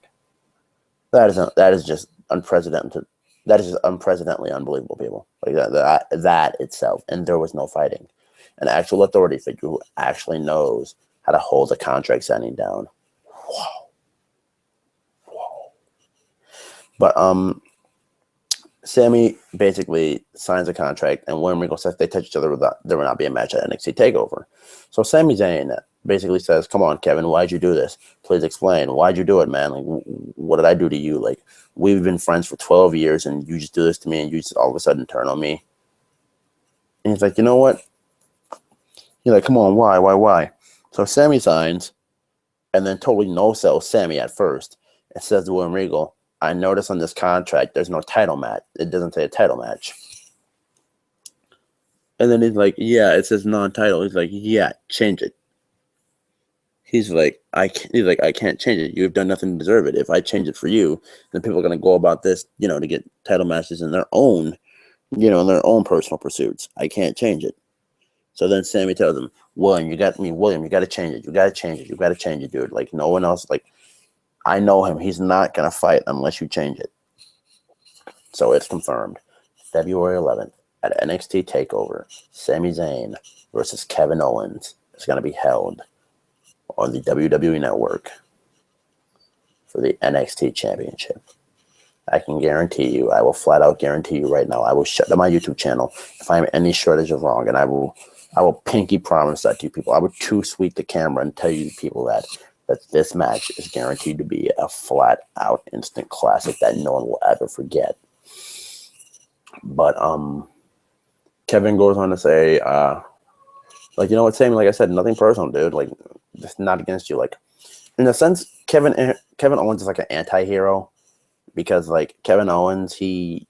That is just unprecedented. That is just unprecedentedly unbelievable, people. Like that itself, and there was no fighting. An actual authority figure who actually knows how to hold a contract signing down. Whoa. But Sammy basically signs a contract, and William Regal says if they touch each other, there will not be a match at NXT TakeOver. So Sami Zayn basically says, "Come on, Kevin, why'd you do this? Please explain. Why'd you do it, man? Like, what did I do to you? Like, we've been friends for 12 years, and you just do this to me, and you just all of a sudden turn on me." And he's like, "You know what?" He's like, "Come on, why?" So Sammy signs, and then totally no-sells Sammy at first. It says to William Regal, "I noticed on this contract there's no title match. It doesn't say a title match." And then he's like, "Yeah, it says non-title." He's like, "Yeah, change it." He's like, I can't change it. You've done nothing to deserve it. If I change it for you, then people are gonna go about this, to get title matches in their own, in their own personal pursuits. I can't change it. So then Sammy tells him, William, you got to change it. You got to change it, dude. Like, no one else, like, I know him. He's not going to fight unless you change it. So it's confirmed. February 11th at NXT TakeOver, Sami Zayn versus Kevin Owens is going to be held on the WWE Network for the NXT Championship. I can guarantee you, I will flat out guarantee you right now, I will shut down my YouTube channel if I'm any shortage of wrong, and I will pinky promise that to you people. I would too sweet the camera and tell you people that this match is guaranteed to be a flat out instant classic that no one will ever forget. But Kevin goes on to say Like, you know what, Sammy? Like I said, nothing personal, dude. Like, just not against you. Like, in a sense, Kevin Owens is like an anti-hero because, like, Kevin Owens, he's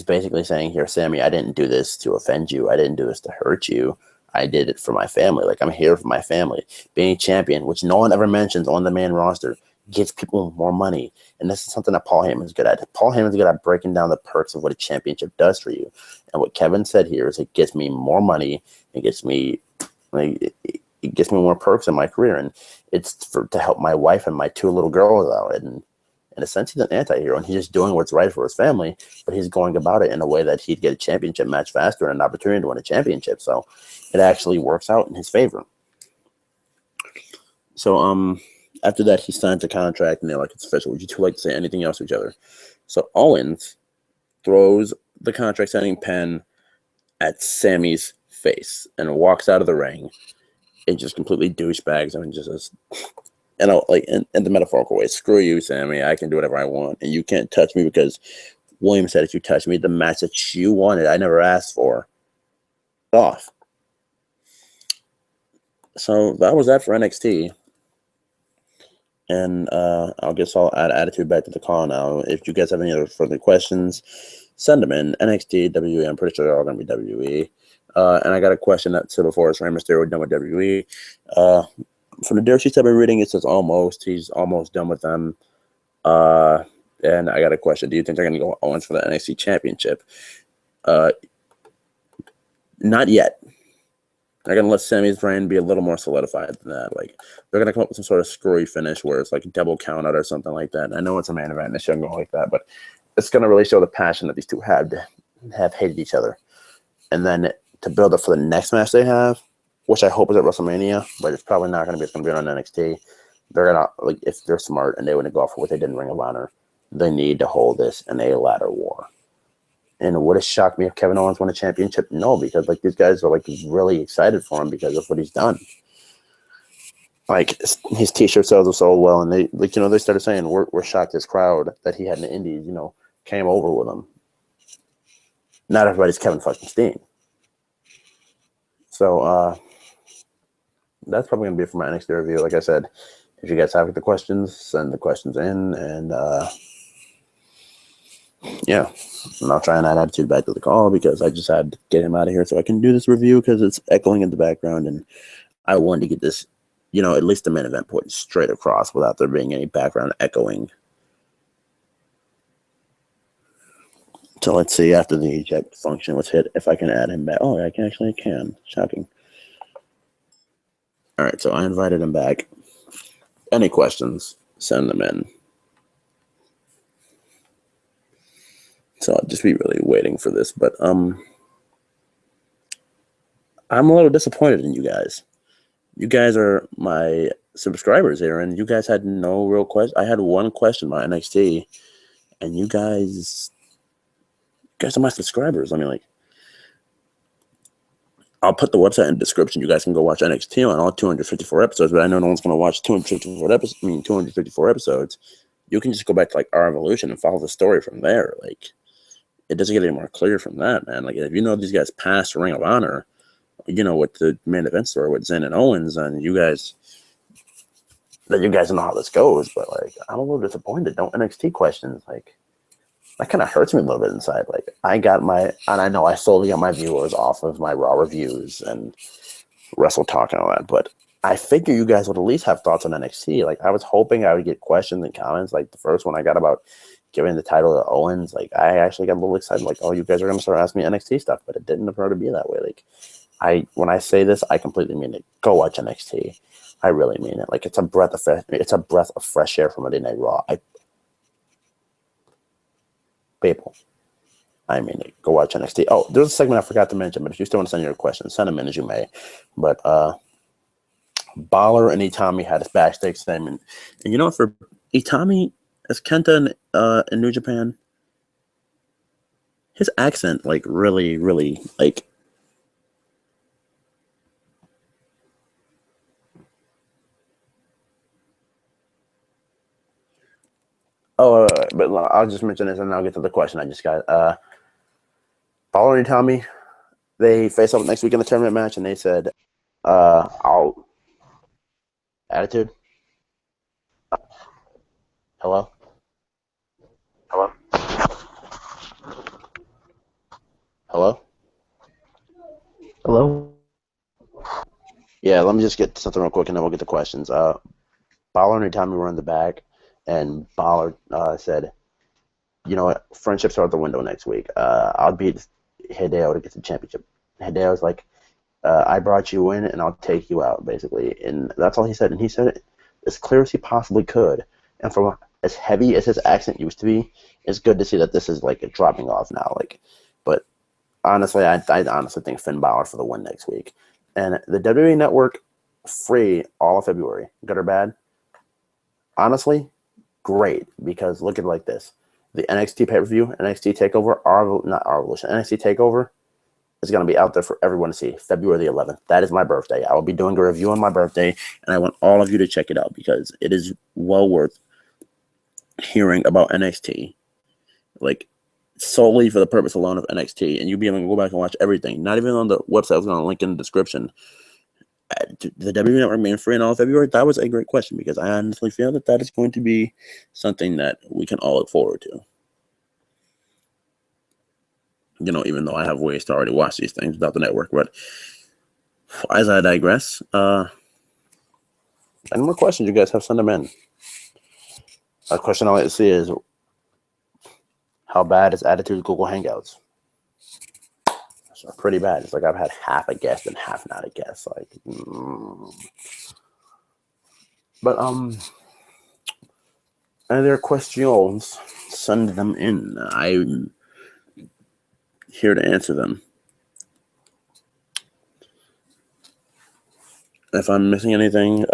basically saying here, Sammy, I didn't do this to offend you. I didn't do this to hurt you. I did it for my family. Like, I'm here for my family. Being champion, which no one ever mentions on the main roster, gives people more money. And this is something that Paul Heyman's good at. Paul Heyman's good at breaking down the perks of what a championship does for you. And what Kevin said here is it gets me more money. It gets me like it gets me more perks in my career. And it's to help my wife and my 2 little girls out. And in a sense, he's an anti-hero, and he's just doing what's right for his family, but he's going about it in a way that he'd get a championship match faster and an opportunity to win a championship. So it actually works out in his favor. So after that, he signs a contract, and they're like, it's official. Would you two like to say anything else to each other? So Owens throws the contract signing pen at Sammy's face and walks out of the ring and just completely douchebags him and just says, like in the metaphorical way, screw you, Sammy. I can do whatever I want, and you can't touch me because William said if you touch me, the match that you wanted, I never asked for, off. So that was that for NXT. And I guess I'll add attitude back to the call now. If you guys have any other further questions, send them in. NXT, WWE, I'm pretty sure they're all going to be WWE. And I got a question that said before, is Rey Mysterio done with WWE? From the dirt sheets I've been reading, it says almost. He's almost done with them. And I got a question. Do you think they're going to go Owens for the NXT Championship? Not yet. They're going to let Sammy's reign be a little more solidified than that. Like, they're going to come up with some sort of screwy finish where it's like a double count out or something like that. And I know it's a main event and it shouldn't go like that, but it's going to really show the passion that these two have hated each other. And then to build up for the next match they have, which I hope is at WrestleMania, but it's probably not going to be. It's going to be on NXT. They're going to, like, if they're smart and they want to go for what they did in Ring of Honor, they need to hold this in a ladder war. And would it shock me if Kevin Owens won a championship? No, because, like, these guys are, like, really excited for him because of what he's done. Like, his T-shirt sales have sold well, and they, like, you know, they started saying, we're shocked this crowd that he had in the Indies, you know, came over with him. Not everybody's Kevin fucking Steen. So, that's probably going to be it for my NXT review. Like I said, if you guys have the questions, send the questions in, and yeah, and I'll try and add attitude back to the call because I just had to get him out of here so I can do this review because it's echoing in the background, and I wanted to get this, you know, at least the main event put straight across without there being any background echoing. So let's see, after the eject function was hit, if I can add him back. Oh, I can. Shocking. All right, so I invited him back. Any questions, send them in. So I'll just be really waiting for this. But I'm a little disappointed in you guys. You guys are my subscribers here, and you guys had no real question. I had one question about NXT, and you guys are my subscribers. I mean, like, I'll put the website in the description. You guys can go watch NXT on all 254 episodes, but I know no one's going to watch 254 episodes. You can just go back to, like, Our Evolution and follow the story from there. Like, it doesn't get any more clear from that, man. Like, if you know these guys past Ring of Honor, you know what the main event story with Zen and Owens, and you guys know how this goes. But, like, I'm a little disappointed. No NXT questions. Like, that kind of hurts me a little bit inside. Like, and I know I solely got my viewers off of my Raw reviews and Wrestle Talk and all that, but I figure you guys would at least have thoughts on NXT. Like, I was hoping I would get questions and comments. Like, the first one I got about giving the title to Owens, like, I actually got a little excited. Like, oh, you guys are going to start asking me NXT stuff, but it didn't appear to be that way. Like, when I say this, I completely mean it. Go watch NXT. I really mean it. Like, it's a breath of fresh air from Monday Night Raw. People, I mean it. Go watch NXT. Oh, there's a segment I forgot to mention, but if you still want to send your questions, send them in as you may. But Balor and Itami had a backstage segment, and you know, for Itami as Kenta in New Japan, his accent, like, really, really, like, but I'll just mention this and then I'll get to the question I just got. Balor and Itami, They face up next week in the tournament match, and they said, "I'll attitude." Hello, Hello? hello. Hello? Yeah, let me just get something real quick, and then we'll get to questions. Ballard and Tommy were in the back, and Ballard said, "You know what? Friendships are out the window next week. I'll beat Hideo to get the championship." Hideo's like, "I brought you in, and I'll take you out," basically, and that's all he said. And he said it as clear as he possibly could. And from as heavy as his accent used to be, it's good to see that this is like dropping off now. Like, but honestly, I honestly think Finn Balor for the win next week. And the WWE Network free all of February, good or bad. Honestly, great, because look at it like this: the NXT pay per view, NXT Takeover, not our Revolution, NXT Takeover is going to be out there for everyone to see. February the 11th. That is my birthday. I will be doing a review on my birthday, and I want all of you to check it out because it is well worth hearing about NXT. Like, solely for the purpose alone of NXT, and you'll be able to go back and watch everything. Not even on the website. I was going to link in the description. The WWE Network being free in all of February, that was a great question because I honestly feel that that is going to be something that we can all look forward to. You know, even though I have ways to already watch these things without the network. But as I digress, any more questions you guys have, send them in. A question I like to see is, how bad is Attitude's Google Hangouts? So pretty bad. It's like I've had half a guess and half not a guess. Like, but any other questions, send them in. I'm here to answer them. If I'm missing anything,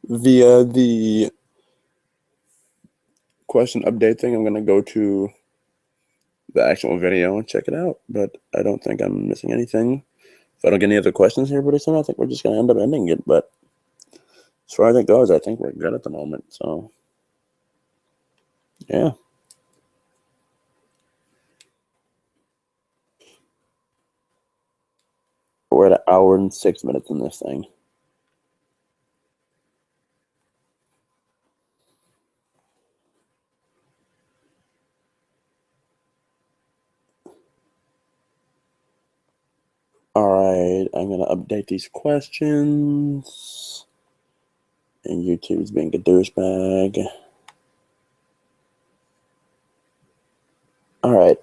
via the question update thing, I'm gonna go to the actual video and check it out. But I don't think I'm missing anything. If I don't get any other questions here pretty soon, I think we're just gonna end up ending it. But as far as it goes, I think we're good at the moment. So yeah. We're at 1 hour and 6 minutes in this thing. All right, I'm gonna update these questions. And YouTube's being a douchebag. All right.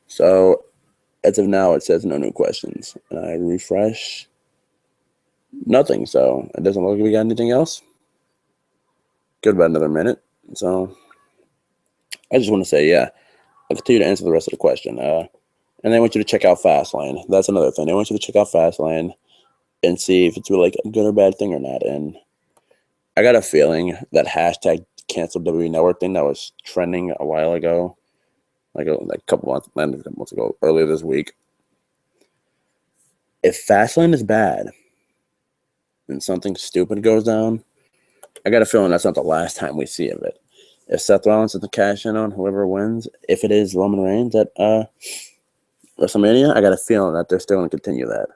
So as of now, it says no new questions. And I refresh. Nothing. So it doesn't look like we got anything else. Good, about another minute. So I just want to say, yeah, I'll continue to answer the rest of the question. And they want you to check out Fastlane. That's another thing. They want you to check out Fastlane and see if it's really like a good or bad thing or not. And I got a feeling that hashtag cancel WWE Network thing that was trending a while ago, like a couple months ago, earlier this week. If Fastlane is bad and something stupid goes down, I got a feeling that's not the last time we see of it. If Seth Rollins is the cash in on whoever wins, if it is Roman Reigns at WrestleMania, I got a feeling that they're still going to continue that.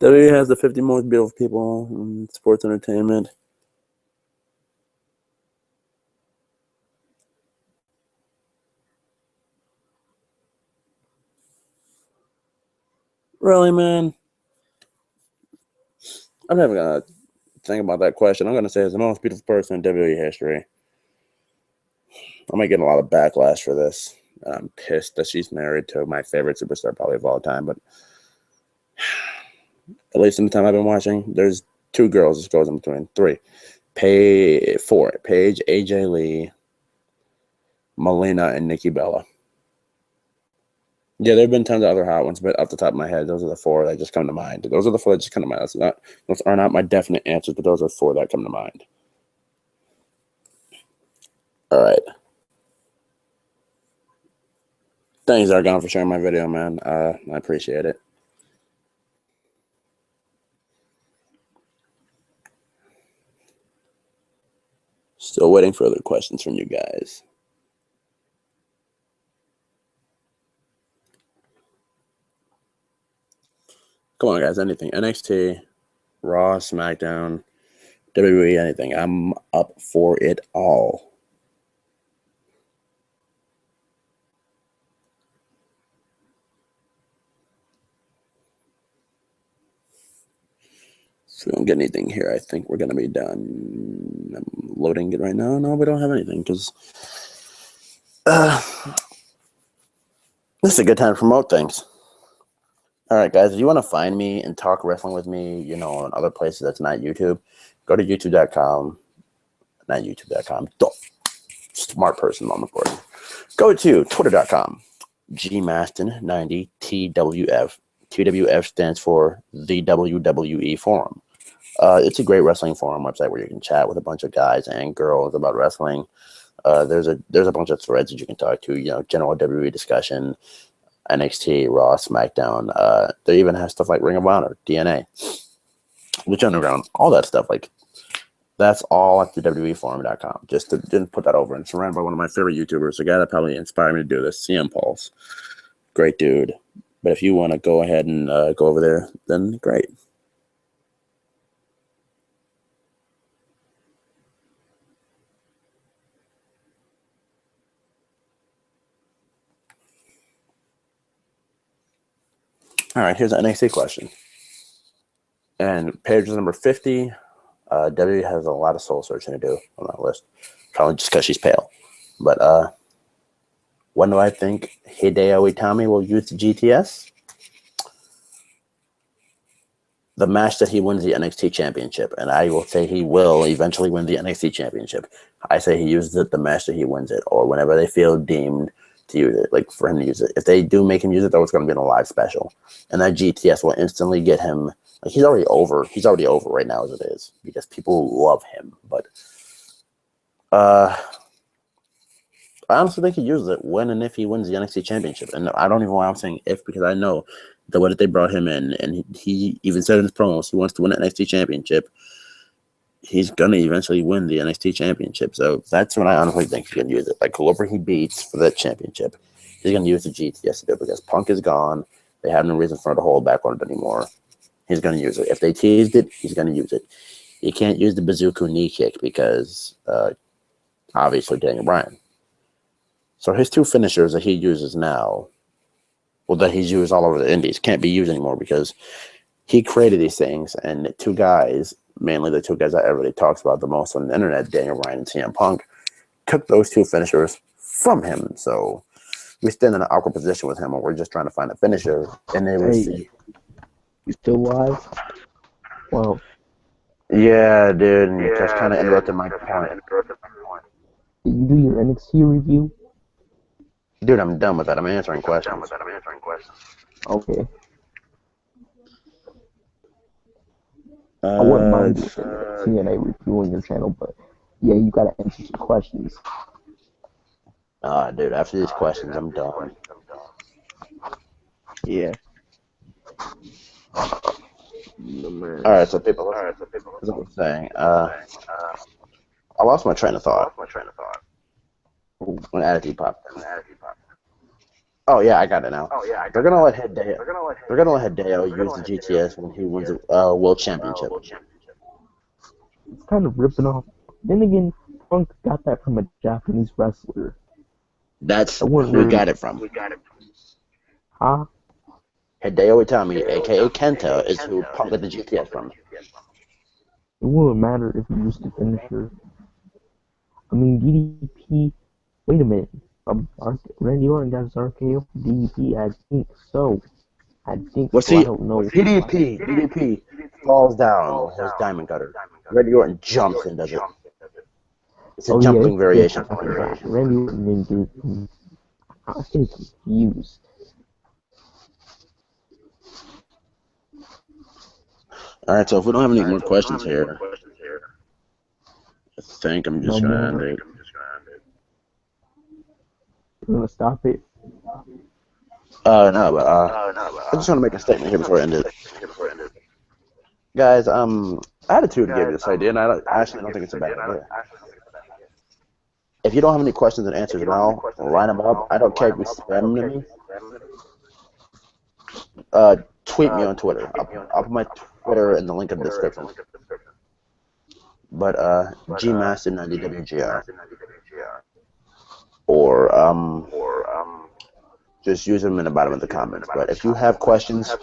WWE has the 50 most beautiful people in sports entertainment. Really, man? I'm never going to think about that question. I'm going to say it's the most beautiful person in WWE history. I might get a lot of backlash for this. I'm pissed that she's married to my favorite superstar probably of all time, but at least in the time I've been watching, there's 2 girls. This goes in between 3. Paige, AJ Lee, Melina, and Nikki Bella. Yeah, there have been tons of other hot ones, but off the top of my head, those are the 4 that just come to mind. Those are the 4 that just come to mind. Those are not my definite answers, but those are 4 that come to mind. All right. Thanks, Argon, for sharing my video, man. I appreciate it. Still waiting for other questions from you guys. Come on, guys. Anything. NXT, Raw, SmackDown, WWE, anything. I'm up for it all. So we don't get anything here. I think we're going to be done. I'm loading it right now. No, we don't have anything because this is a good time to promote things. All right, guys, if you want to find me and talk wrestling with me, on other places that's not YouTube, go to youtube.com. Not youtube.com. Smart person on the board. Go to twitter.com. gmaston90 TWF. TWF stands for the WWE Forum. It's a great wrestling forum website where you can chat with a bunch of guys and girls about wrestling. There's a bunch of threads that you can talk to, general WWE discussion, NXT, Raw, SmackDown. They even have stuff like Ring of Honor, DNA, Lucha Underground, all that stuff. That's all at the WWEforum.com. Just didn't put that over. And it's ran by one of my favorite YouTubers, a guy that probably inspired me to do this, CM Pulse. Great dude. But if you want to go ahead and go over there, then great. All right, here's an NXT question. And page number 50, WWE has a lot of soul searching to do on that list. Probably just because she's pale. But when do I think Hideo Itami will use the GTS? The match that he wins the NXT Championship. And I will say he will eventually win the NXT Championship. I say he uses it the match that he wins it, or whenever they feel deemed to use it, for him to use it. If they do make him use it, though, it's going to be in a live special. And that GTS will instantly get him. He's already over. He's already over right now as it is because people love him. But I honestly think he uses it when and if he wins the NXT Championship. And I don't even know why I'm saying if, because I know the way that they brought him in, and he even said in his promos he wants to win the NXT Championship. He's going to eventually win the NXT Championship. So that's when I honestly think he's going to use it. Whoever he beats for that championship, he's going to use the GTS to do it because Punk is gone. They have no reason for him to hold back on it anymore. He's going to use it. If they teased it, he's going to use it. He can't use the bazooka knee kick because obviously Daniel Bryan. So his two finishers that he uses now, that he's used all over the Indies, can't be used anymore because he created these things, and the two guys, mainly the two guys that everybody talks about the most on the internet, Daniel Bryan and CM Punk, took those two finishers from him. So we stand in an awkward position with him, and we're just trying to find a finisher, and then we see. You still live? Well. Yeah, dude, and you just kind of interrupted my point. Did you do your NXT review? Dude, I'm done with that. I'm answering questions. Okay. I wouldn't mind doing TNA review on your channel, but yeah, you gotta answer some questions. Dude, after these questions, I'm done. Yeah. Alright, so people, as I was saying, I lost my train of thought. When Attitude popped in. Oh yeah, I got it now. They're gonna let Hideo use the GTS when he wins the World Championship. It's kind of ripping off. Then again, Punk got that from a Japanese wrestler. That's who we got it from. Huh? Hideo Itami, aka Kenta, is who Punk got the GTS from. It wouldn't matter if he used the finisher. I mean, DDP. Wait a minute. Randy Orton got his RKO for DDP. I think so. I don't know. DDP falls down with his diamond cutter. Randy Orton jumps and does it. It's a jumping variation. Randy Orton didn't do it. I get confused. Alright, so if we don't have any more questions here, I think I'm just going to end it. You want to stop it? No, but I just want to make a statement here before I end it. Guys, Attitude gave me this idea, and I actually don't think it's a bad idea. If you don't have any questions and answers now, line them up. I don't care if you spam them to me. Tweet me on Twitter. I'll put my Twitter in the link in the description. But GMaster90WGR. Or just use them in the bottom of the comments. But if you have questions,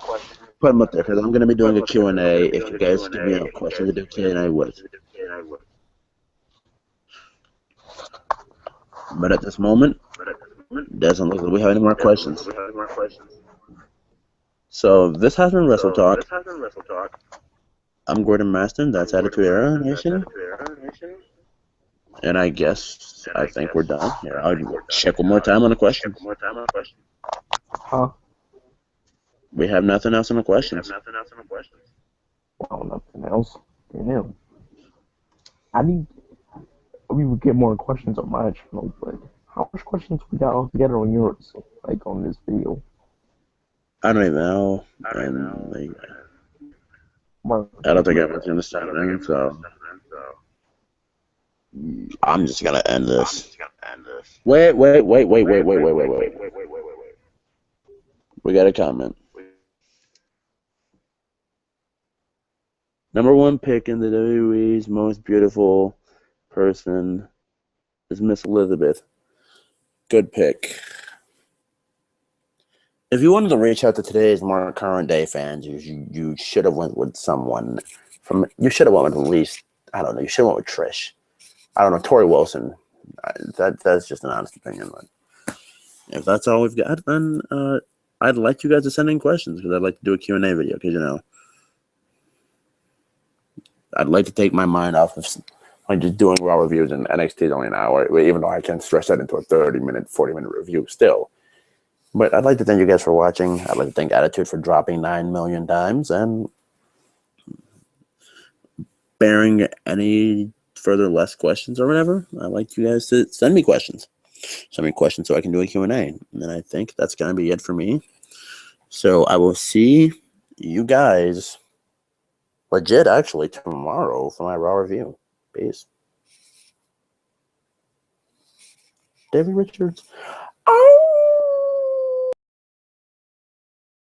put them up there because I'm going to be doing a Q&A. If you guys give me a question to do Q&A with. But at this moment, doesn't look like we have any more questions. So this has been Wrestle Talk. I'm Gordon Maston. That's Attitude Era Nation. And I think we're done. Here, I'll check one more time on the questions. Huh? We have nothing else on the questions. Well, nothing else. Damn. We would get more questions on my channel, but how much questions we got altogether on yours? Like on this video? I don't even know. I don't think everyone's understanding, so I'm just gonna end this. Wait. We got a comment. Number one pick in the WWE's most beautiful person is Miss Elizabeth. Good pick. If you wanted to reach out to today's more current day fans, you should have went with someone from. You should have went with at least, I don't know. You should have went with Trish. I don't know, Tori Wilson. That's just an honest opinion. But if that's all we've got, then I'd like you guys to send in questions because I'd like to do a Q&A video because I'd like to take my mind off of like just doing raw reviews, and NXT is only an hour, even though I can stretch that into a 30-minute, 40-minute review still. But I'd like to thank you guys for watching. I'd like to thank Attitude for dropping 9 million times and bearing any further less questions or whatever. I'd like you guys to send me questions. Send me questions so I can do a Q&A. And I think that's going to be it for me. So I will see you guys legit actually tomorrow for my raw review. Peace. David Richards.